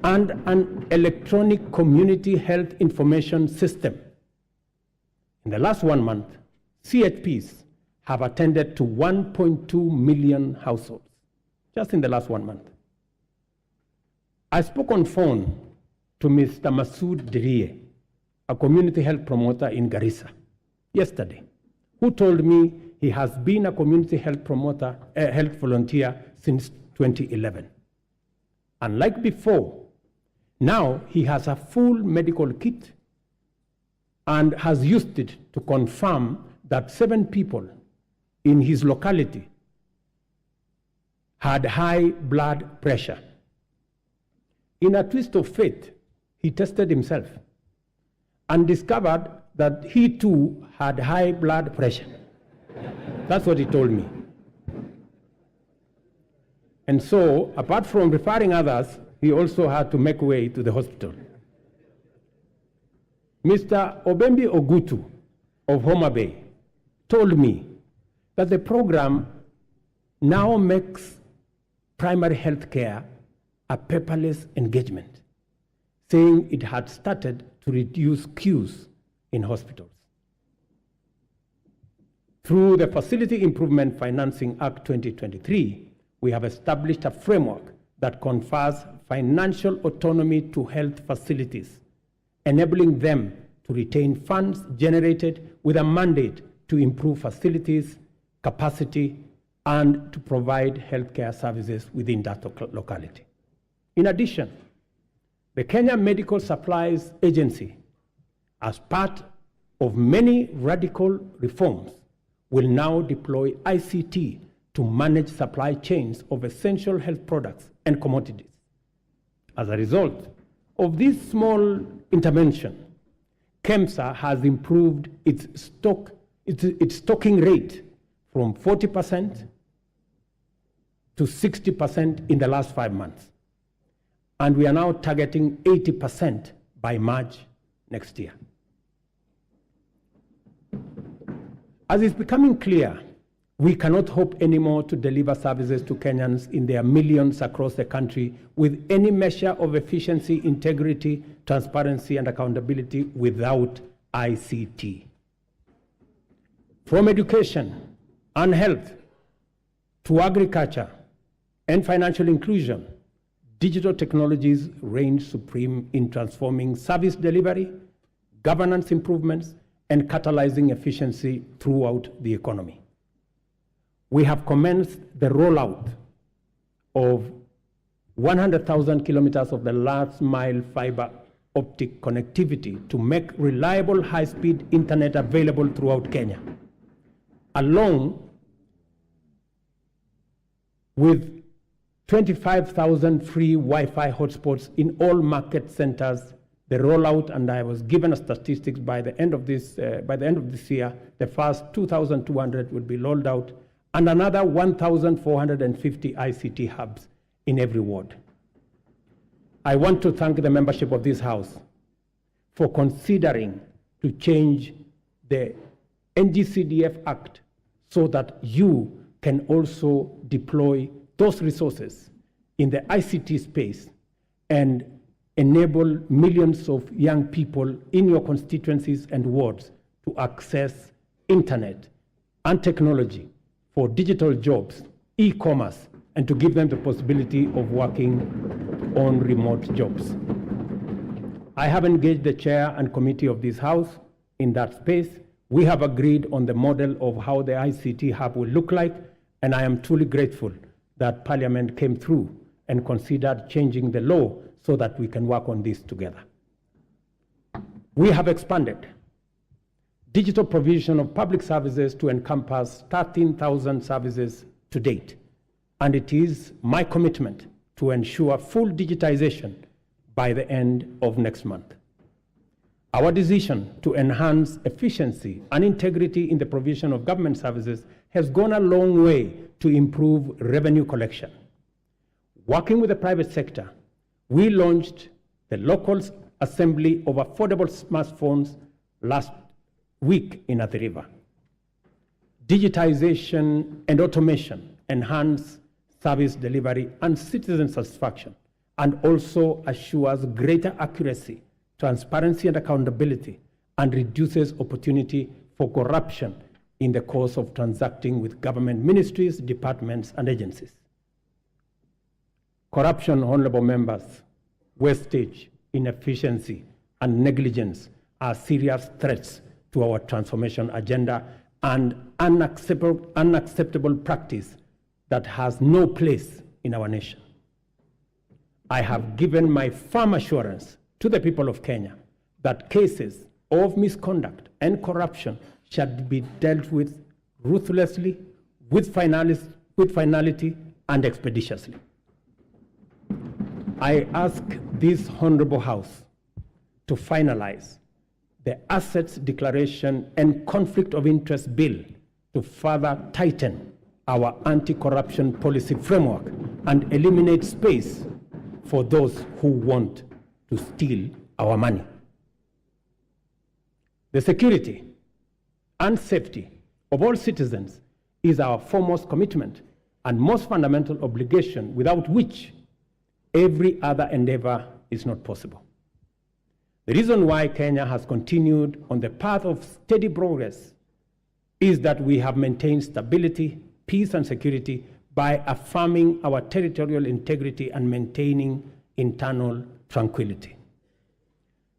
D: and an electronic community health information system. In the last 1 month, CHPs have attended to 1.2 million households, just in the last 1 month. I spoke on phone to Mr. Masood Dirie, a community health promoter in Garissa, yesterday, who told me he has been a community health promoter, health volunteer since 2011. Unlike before, now he has a full medical kit and has used it to confirm that 7 people in his locality had high blood pressure. In a twist of fate, he tested himself and discovered that he too had high blood pressure. That's what he told me. And so, apart from referring others, he also had to make way to the hospital. Mr. Obembi Ogutu of Homa Bay told me that the program now makes primary health care a paperless engagement, saying it had started to reduce queues in hospitals. Through the Facility Improvement Financing Act 2023, we have established a framework that confers financial autonomy to health facilities, enabling them to retain funds generated with a mandate to improve facilities, capacity, and to provide healthcare services within that locality. In addition, the Kenya Medical Supplies Agency, as part of many radical reforms, will now deploy ICT to manage supply chains of essential health products and commodities. As a result of this small intervention, KEMSA has improved its stocking rate from 40% to 60% in the last 5 months. And we are now targeting 80% by March next year. As is becoming clear, we cannot hope anymore to deliver services to Kenyans in their millions across the country with any measure of efficiency, integrity, transparency, and accountability without ICT. From education and health to agriculture and financial inclusion, digital technologies reign supreme in transforming service delivery, governance improvements, and catalyzing efficiency throughout the economy. We have commenced the rollout of 100,000 kilometers of the last mile fiber optic connectivity to make reliable high-speed internet available throughout Kenya, along with 25,000 free Wi-Fi hotspots in all market centers. The rollout, and I was given a statistics by the end of this year, the first 2,200 will be rolled out, and another 1,450 ICT hubs in every ward. I want to thank the membership of this House for considering to change the NGCDF Act so that you can also deploy those resources in the ICT space and enable millions of young people in your constituencies and wards to access internet and technology for digital jobs, e-commerce, and to give them the possibility of working on remote jobs. I have engaged the chair and committee of this House in that space. We have agreed on the model of how the ICT hub will look like, and I am truly grateful that Parliament came through and considered changing the law so that we can work on this together. We have expanded digital provision of public services to encompass 13,000 services to date, and it is my commitment to ensure full digitization by the end of next month. Our decision to enhance efficiency and integrity in the provision of government services has gone a long way to improve revenue collection. Working with the private sector, we launched the local assembly of affordable smartphones last week in Athi River. Digitization and automation enhance service delivery and citizen satisfaction, and also assures greater accuracy, transparency, and accountability, and reduces opportunity for corruption in the course of transacting with government ministries, departments, and agencies. Corruption, honorable members, wastage, inefficiency, and negligence are serious threats to our transformation agenda and unacceptable practice that has no place in our nation. I have given my firm assurance to the people of Kenya that cases of misconduct and corruption shall be dealt with ruthlessly, with finality, and expeditiously. I ask this honorable House to finalize the Assets Declaration and Conflict of Interest Bill to further tighten our anti-corruption policy framework and eliminate space for those who want to steal our money. The security and safety of all citizens is our foremost commitment and most fundamental obligation, without which every other endeavor is not possible. The reason why Kenya has continued on the path of steady progress is that we have maintained stability, peace, and security by affirming our territorial integrity and maintaining internal tranquility.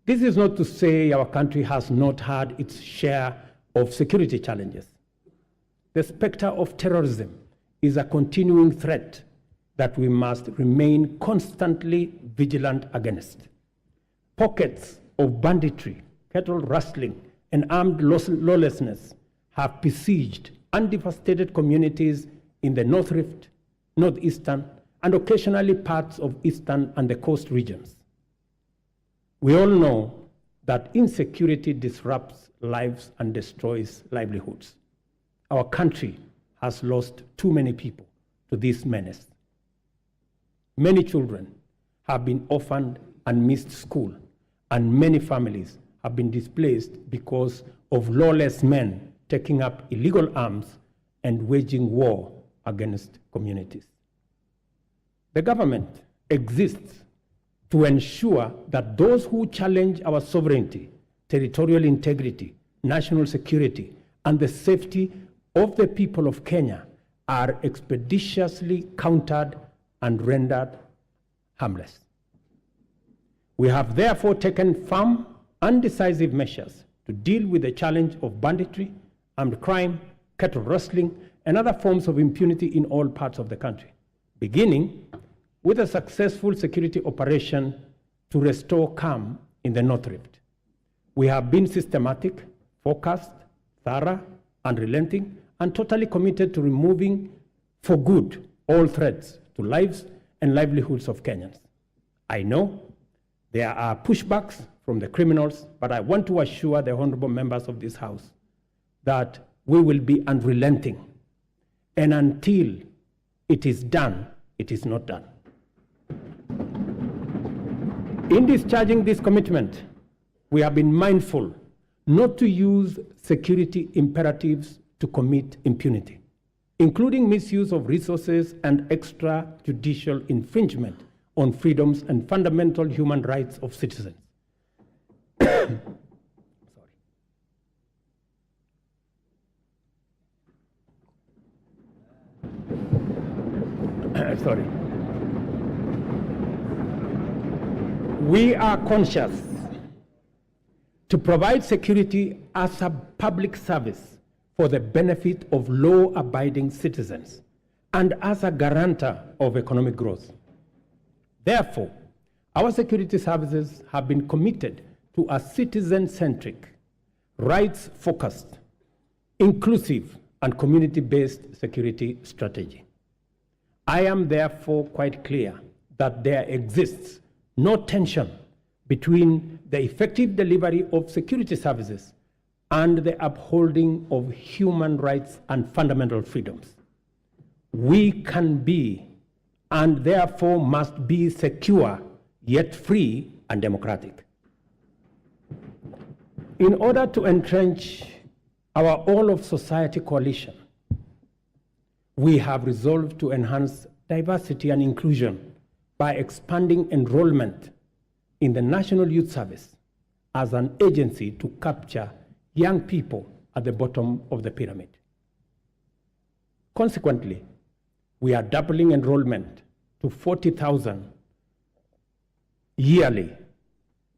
D: This is not to say our country has not had its share of security challenges. The specter of terrorism is a continuing threat that we must remain constantly vigilant against. Pockets of banditry, cattle rustling, and armed lawlessness have besieged and devastated communities in the North Rift, Northeastern, and occasionally parts of Eastern and the coast regions. We all know that insecurity disrupts lives and destroys livelihoods. Our country has lost too many people to this menace. Many children have been orphaned and missed school, and many families have been displaced because of lawless men taking up illegal arms and waging war against communities. The government exists to ensure that those who challenge our sovereignty, territorial integrity, national security, and the safety of the people of Kenya are expeditiously countered and rendered harmless. We have therefore taken firm and decisive measures to deal with the challenge of banditry, armed crime, cattle rustling, and other forms of impunity in all parts of the country, beginning with a successful security operation to restore calm in the North Rift. We have been systematic, focused, thorough, unrelenting, and totally committed to removing for good all threats to lives and livelihoods of Kenyans. I know there are pushbacks from the criminals, but I want to assure the honorable members of this House that we will be unrelenting. And until it is done, it is not done. In discharging this commitment, we have been mindful not to use security imperatives to commit impunity, including misuse of resources and extrajudicial infringement on freedoms and fundamental human rights of citizens. Sorry. We are conscious to provide security as a public service for the benefit of law-abiding citizens and as a guarantor of economic growth. Therefore, our security services have been committed to a citizen-centric, rights-focused, inclusive, and community-based security strategy. I am therefore quite clear that there exists no tension between the effective delivery of security services and the upholding of human rights and fundamental freedoms. We can be and therefore must be secure, yet free and democratic. In order to entrench our all-of-society coalition, we have resolved to enhance diversity and inclusion by expanding enrollment in the National Youth Service as an agency to capture young people at the bottom of the pyramid. Consequently, we are doubling enrollment to 40,000 yearly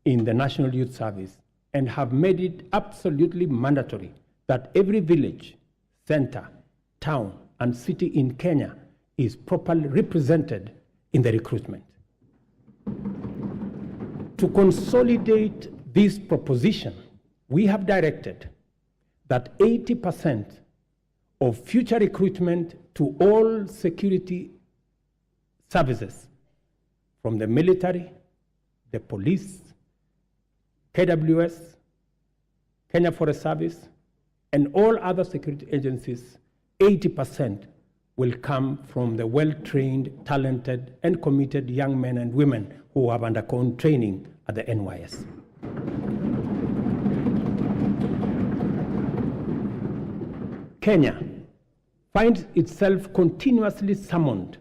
D: in the National Youth Service and have made it absolutely mandatory that every village, center, town, and city in Kenya is properly represented in the recruitment. To consolidate this proposition, we have directed that 80% of future recruitment to all security services, from the military, the police, KWS, Kenya Forest Service, and all other security agencies, 80% will come from the well-trained, talented, and committed young men and women who have undergone training at the NYS. Kenya finds itself continuously summoned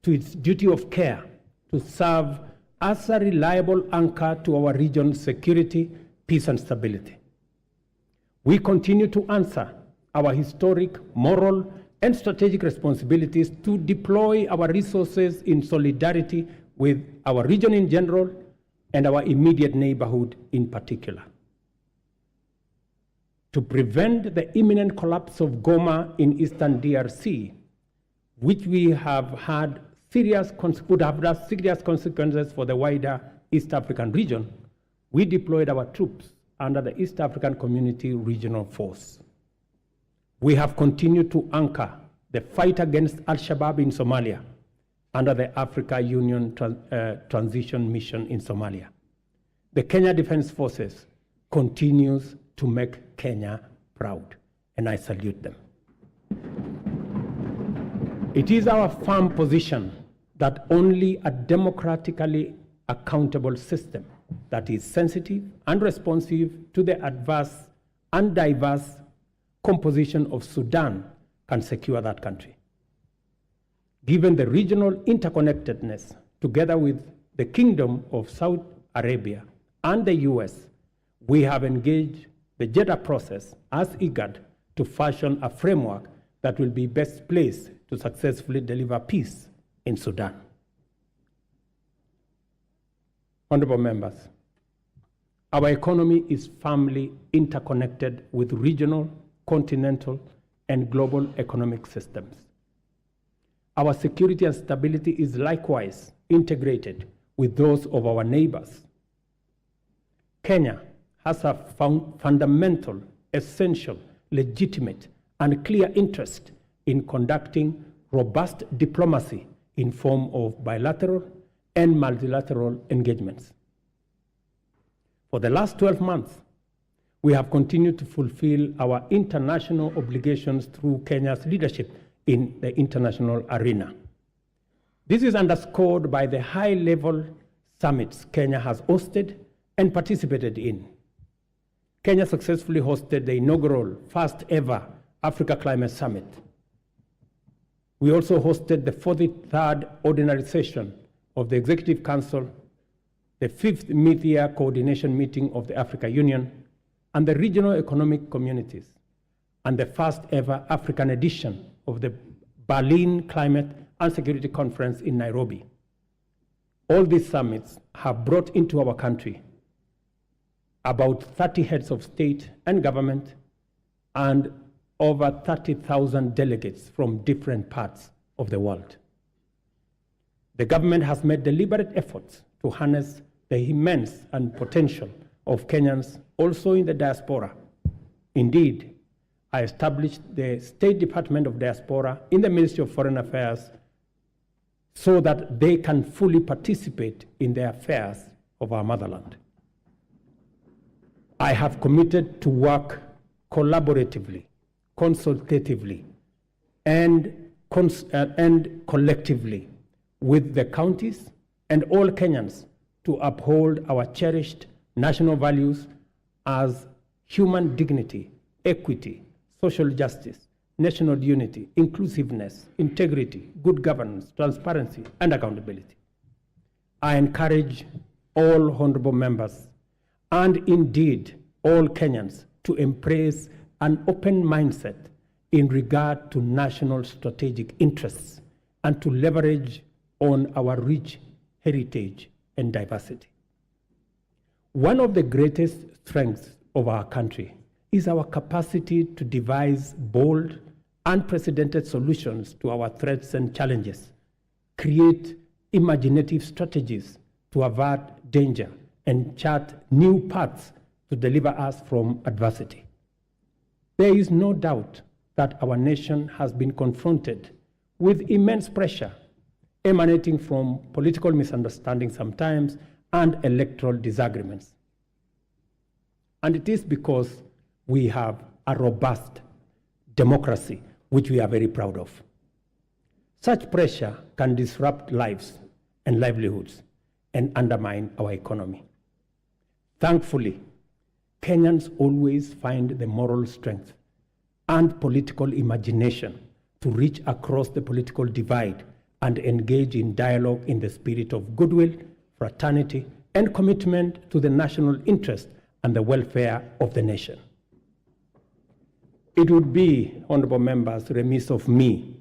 D: to its duty of care to serve as a reliable anchor to our region's security, peace, and stability. We continue to answer our historic, moral, and strategic responsibilities to deploy our resources in solidarity with our region in general and our immediate neighborhood in particular. To prevent the imminent collapse of Goma in eastern DRC, which we have had would have had serious consequences for the wider East African region, we deployed our troops under the East African Community Regional Force. We have continued to anchor the fight against Al-Shabaab in Somalia under the Africa Union Transition Mission in Somalia. The Kenya Defense Forces continues to make Kenya proud, and I salute them. It is our firm position that only a democratically accountable system that is sensitive and responsive to the adverse and diverse composition of Sudan can secure that country. Given the regional interconnectedness, together with the Kingdom of Saudi Arabia and the US, we have engaged the Jeddah process as IGAD to fashion a framework that will be best placed to successfully deliver peace in Sudan. Honorable members, our economy is firmly interconnected with regional, continental, and global economic systems. Our security and stability is likewise integrated with those of our neighbors. Kenya has a fundamental, essential, legitimate, and clear interest in conducting robust diplomacy in form of bilateral and multilateral engagements. For the last 12 months, we have continued to fulfill our international obligations through Kenya's leadership in the international arena. This is underscored by the high-level summits Kenya has hosted and participated in. Kenya successfully hosted the inaugural first-ever Africa Climate Summit. We also hosted the 43rd Ordinary Session of the Executive Council, the 5th Mid-Year Coordination Meeting of the Africa Union, and the Regional Economic Communities, and the first-ever African edition of the Berlin Climate and Security Conference in Nairobi. All these summits have brought into our country about 30 heads of state and government and over 30,000 delegates from different parts of the world. The government has made deliberate efforts to harness the immense and potential of Kenyans also in the diaspora. Indeed, I established the State Department of Diaspora in the Ministry of Foreign Affairs so that they can fully participate in the affairs of our motherland. I have committed to work collaboratively, consultatively, and collectively with the counties and all Kenyans to uphold our cherished national values as human dignity, equity, social justice, national unity, inclusiveness, integrity, good governance, transparency, and accountability. I encourage all honorable members and indeed all Kenyans to embrace an open mindset in regard to national strategic interests and to leverage on our rich heritage and diversity. One of the greatest strengths of our country is our capacity to devise bold, unprecedented solutions to our threats and challenges, create imaginative strategies to avert danger, and chart new paths to deliver us from adversity. There is no doubt that our nation has been confronted with immense pressure emanating from political misunderstandings sometimes and electoral disagreements. And it is because we have a robust democracy, which we are very proud of. Such pressure can disrupt lives and livelihoods and undermine our economy. Thankfully, Kenyans always find the moral strength and political imagination to reach across the political divide and engage in dialogue in the spirit of goodwill, fraternity, and commitment to the national interest and the welfare of the nation. It would be, honorable members, remiss of me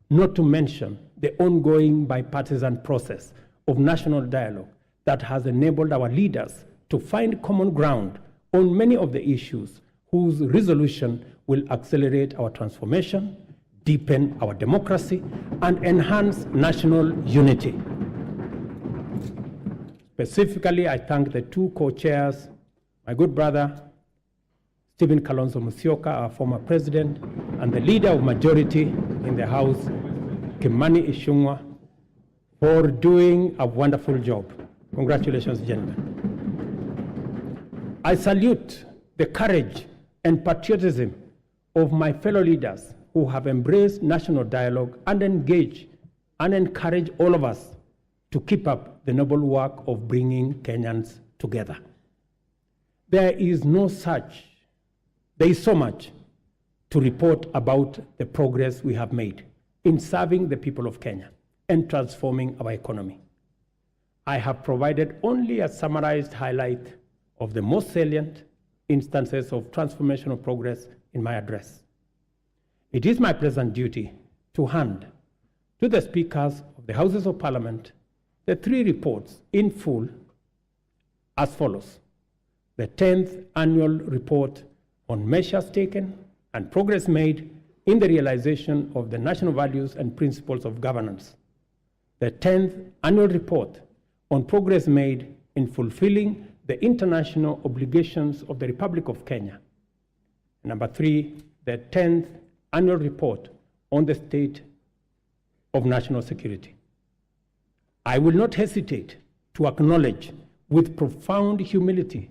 D: not to mention the ongoing bipartisan process of national dialogue that has enabled our leaders to find common ground on many of the issues whose resolution will accelerate our transformation, deepen our democracy, and enhance national unity. Specifically, I thank the two co-chairs, my good brother, Stephen Kalonzo Musyoka, our former president, and the leader of majority in the House, Kimani Ichung'wah, for doing a wonderful job. Congratulations, gentlemen. I salute the courage and patriotism of my fellow leaders who have embraced national dialogue and engage and encourage all of us to keep up the noble work of bringing Kenyans together. There is so much to report about the progress we have made in serving the people of Kenya and transforming our economy. I have provided only a summarized highlight of the most salient instances of transformational progress in my address. It is my pleasant duty to hand to the speakers of the Houses of Parliament the three reports in full as follows. The 10th annual report on measures taken and progress made in the realization of the national values and principles of governance. The 10th annual report on progress made in fulfilling the international obligations of the Republic of Kenya. Number 3, the 10th annual report on the state of national security. I will not hesitate to acknowledge with profound humility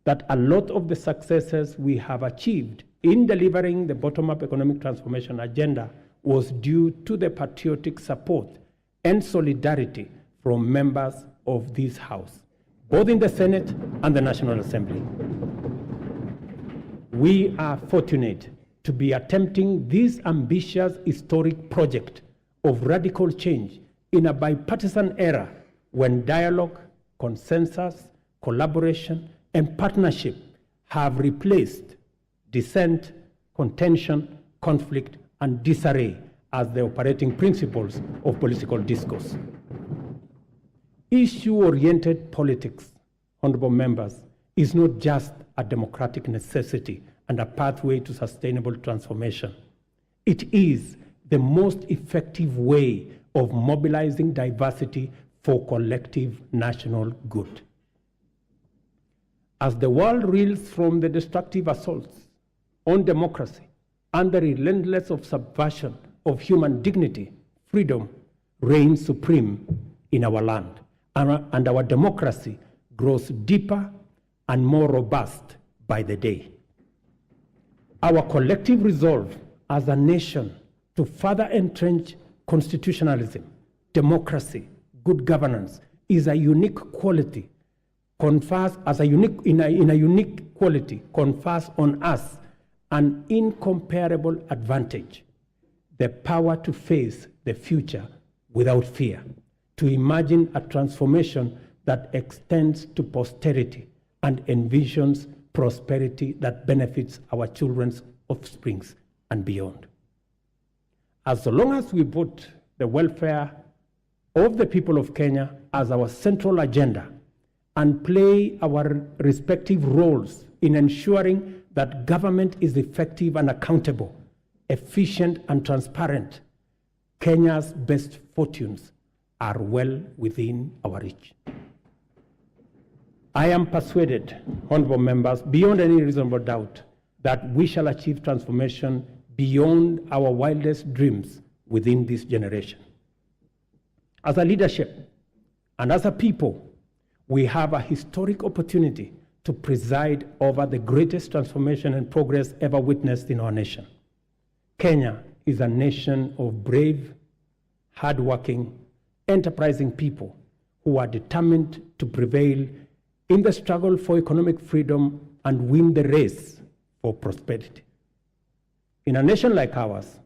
D: that a lot of the successes we have achieved in delivering the bottom-up economic transformation agenda was due to the patriotic support and solidarity from members of this House, both in the Senate and the National Assembly. We are fortunate to be attempting this ambitious historic project of radical change in a bipartisan era when dialogue, consensus, collaboration, and partnership have replaced dissent, contention, conflict, and disarray as the operating principles of political discourse. Issue-oriented politics, honorable members, is not just a democratic necessity and a pathway to sustainable transformation. It is the most effective way of mobilizing diversity for collective national good. As the world reels from the destructive assaults on democracy and the relentless subversion of human dignity, freedom reigns supreme in our land, and our democracy grows deeper and more robust by the day. Our collective resolve as a nation to further entrench constitutionalism, democracy, good governance is a unique quality, confers on us an incomparable advantage, the power to face the future without fear, to imagine a transformation that extends to posterity and envisions prosperity that benefits our children's offsprings and beyond. As long as we put the welfare of the people of Kenya as our central agenda and play our respective roles in ensuring that government is effective and accountable, efficient and transparent, Kenya's best fortunes are well within our reach. I am persuaded, honorable members, beyond any reasonable doubt, that we shall achieve transformation beyond our wildest dreams within this generation. As a leadership and as a people, we have a historic opportunity to preside over the greatest transformation and progress ever witnessed in our nation. Kenya is a nation of brave, hardworking, enterprising people who are determined to prevail in the struggle for economic freedom and win the race for prosperity. In a nation like ours,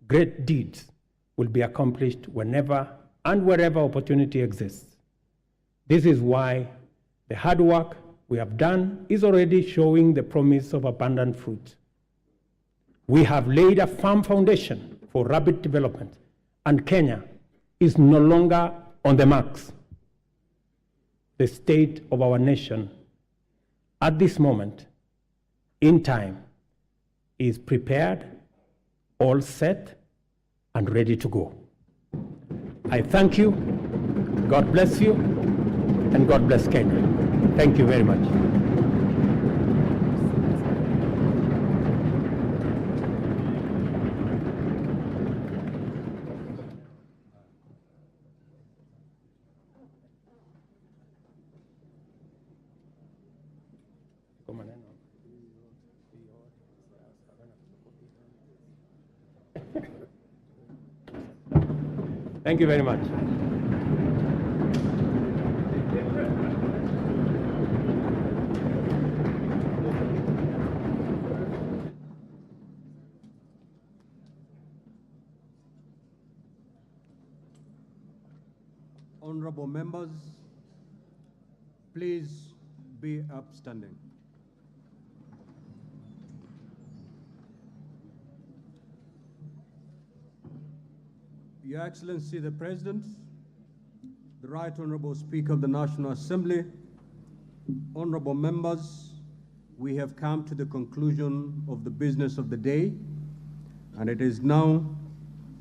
D: great deeds will be accomplished whenever and wherever opportunity exists. This is why the hard work we have done is already showing the promise of abundant fruit. We have laid a firm foundation for rapid development, and Kenya is no longer on the marks. The state of our nation at this moment in time is prepared, all set, and ready to go. I thank you, God bless you, and God bless Kenya. Thank you very much. Thank you very much.
G: Honorable members, please be upstanding. Your Excellency the President, the Right Honorable Speaker of the National Assembly, Honorable members, we have come to the conclusion of the business of the day, and it is now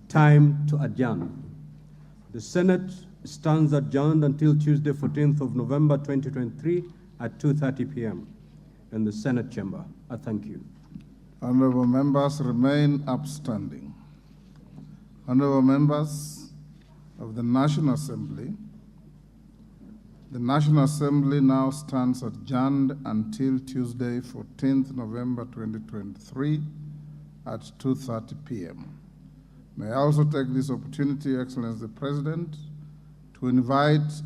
G: time to adjourn. The Senate stands adjourned until Tuesday, 14th of November, 2023 at 2:30 p.m. in the Senate chamber. I thank you.
B: Honorable members remain upstanding. Honorable members of the National Assembly now stands adjourned until Tuesday, 14th November 2023 at 2:30 p.m. May I also take this opportunity, Your Excellency the President, to invite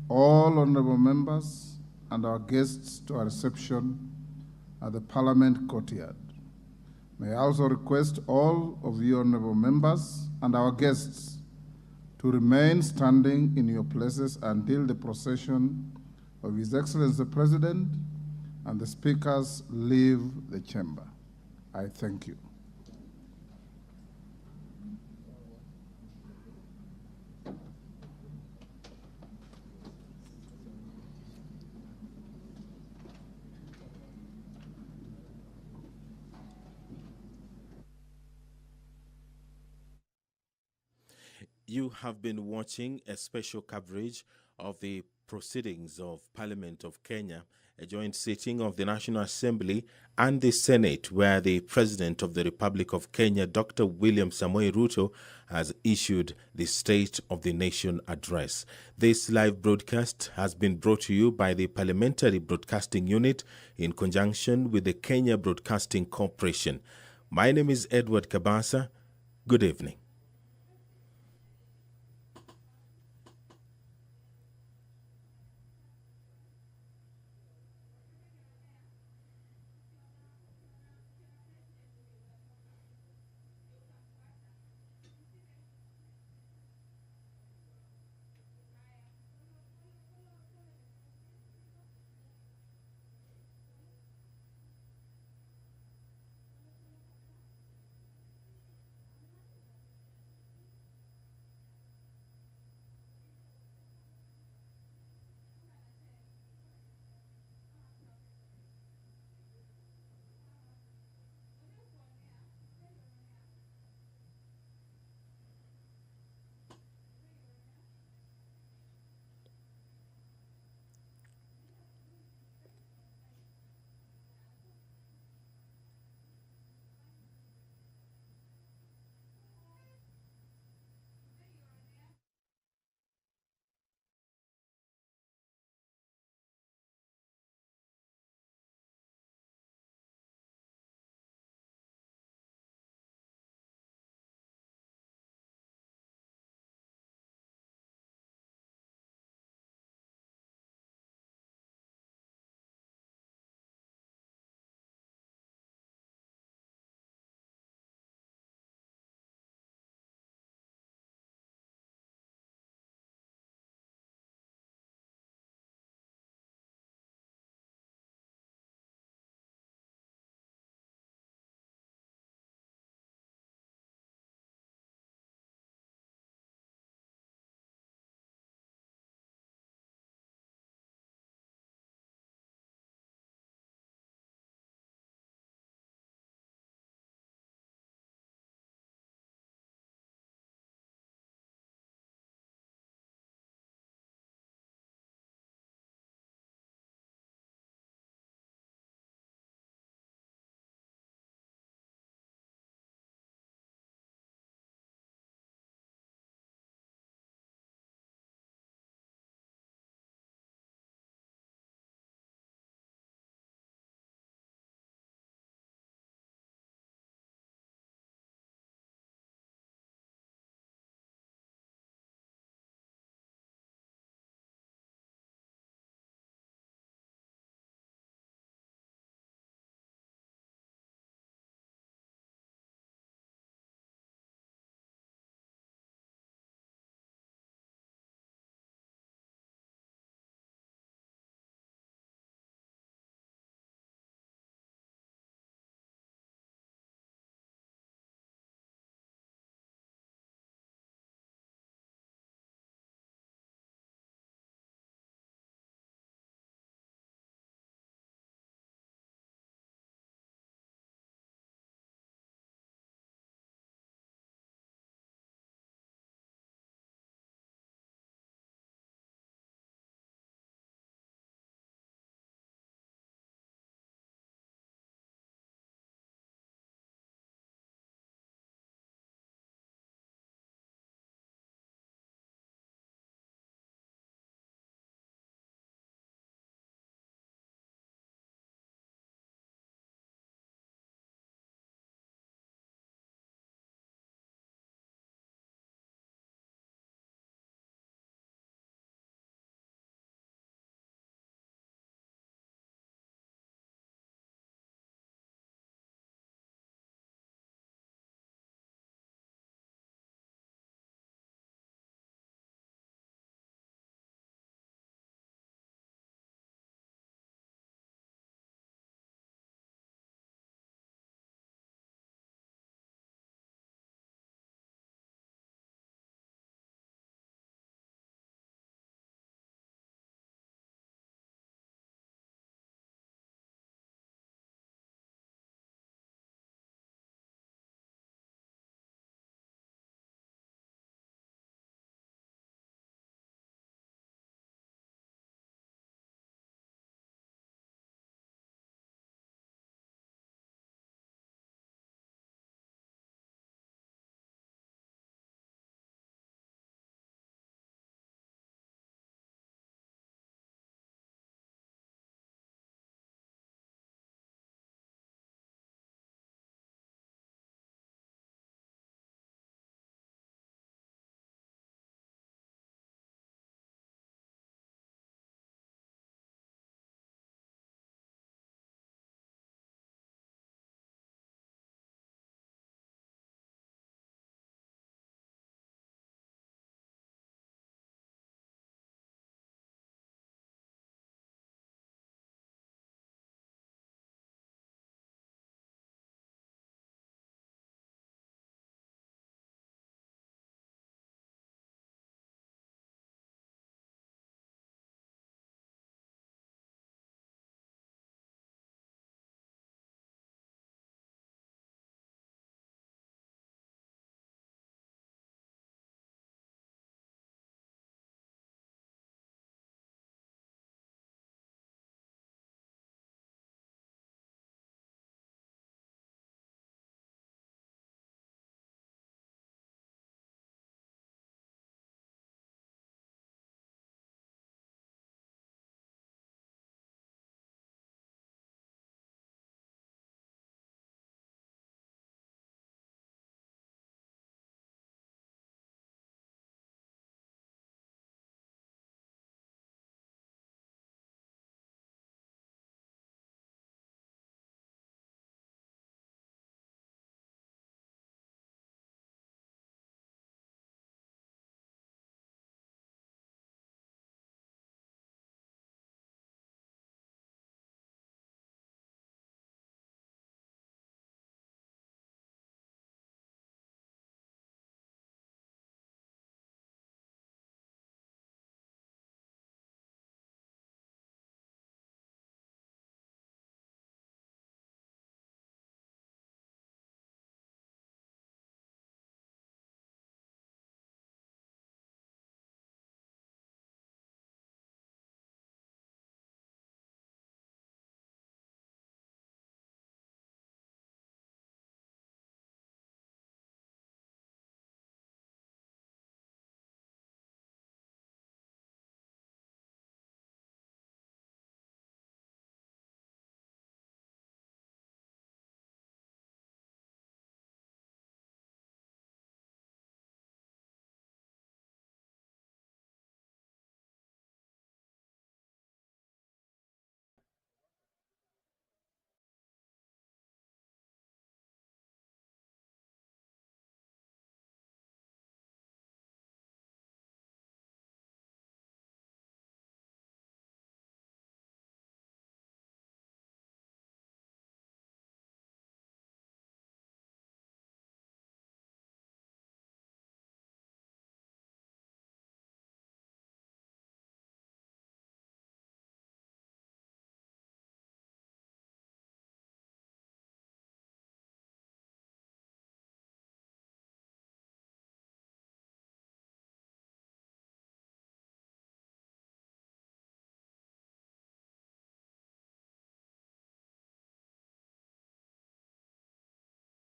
B: all honorable members and our guests to a reception at the Parliament courtyard. May I also request all of you honorable members and our guests to remain standing in your places until the procession of His Excellency the President and the speakers leave the chamber. I thank you.
E: You have been watching a special coverage of the proceedings of Parliament of Kenya, a joint sitting of the National Assembly and the Senate, where the President of the Republic of Kenya, Dr. William Samoei Ruto, has issued the State of the Nation address. This live broadcast has been brought to you by the Parliamentary Broadcasting Unit in conjunction with the Kenya Broadcasting Corporation. My name is Edward Kabasa. Good evening.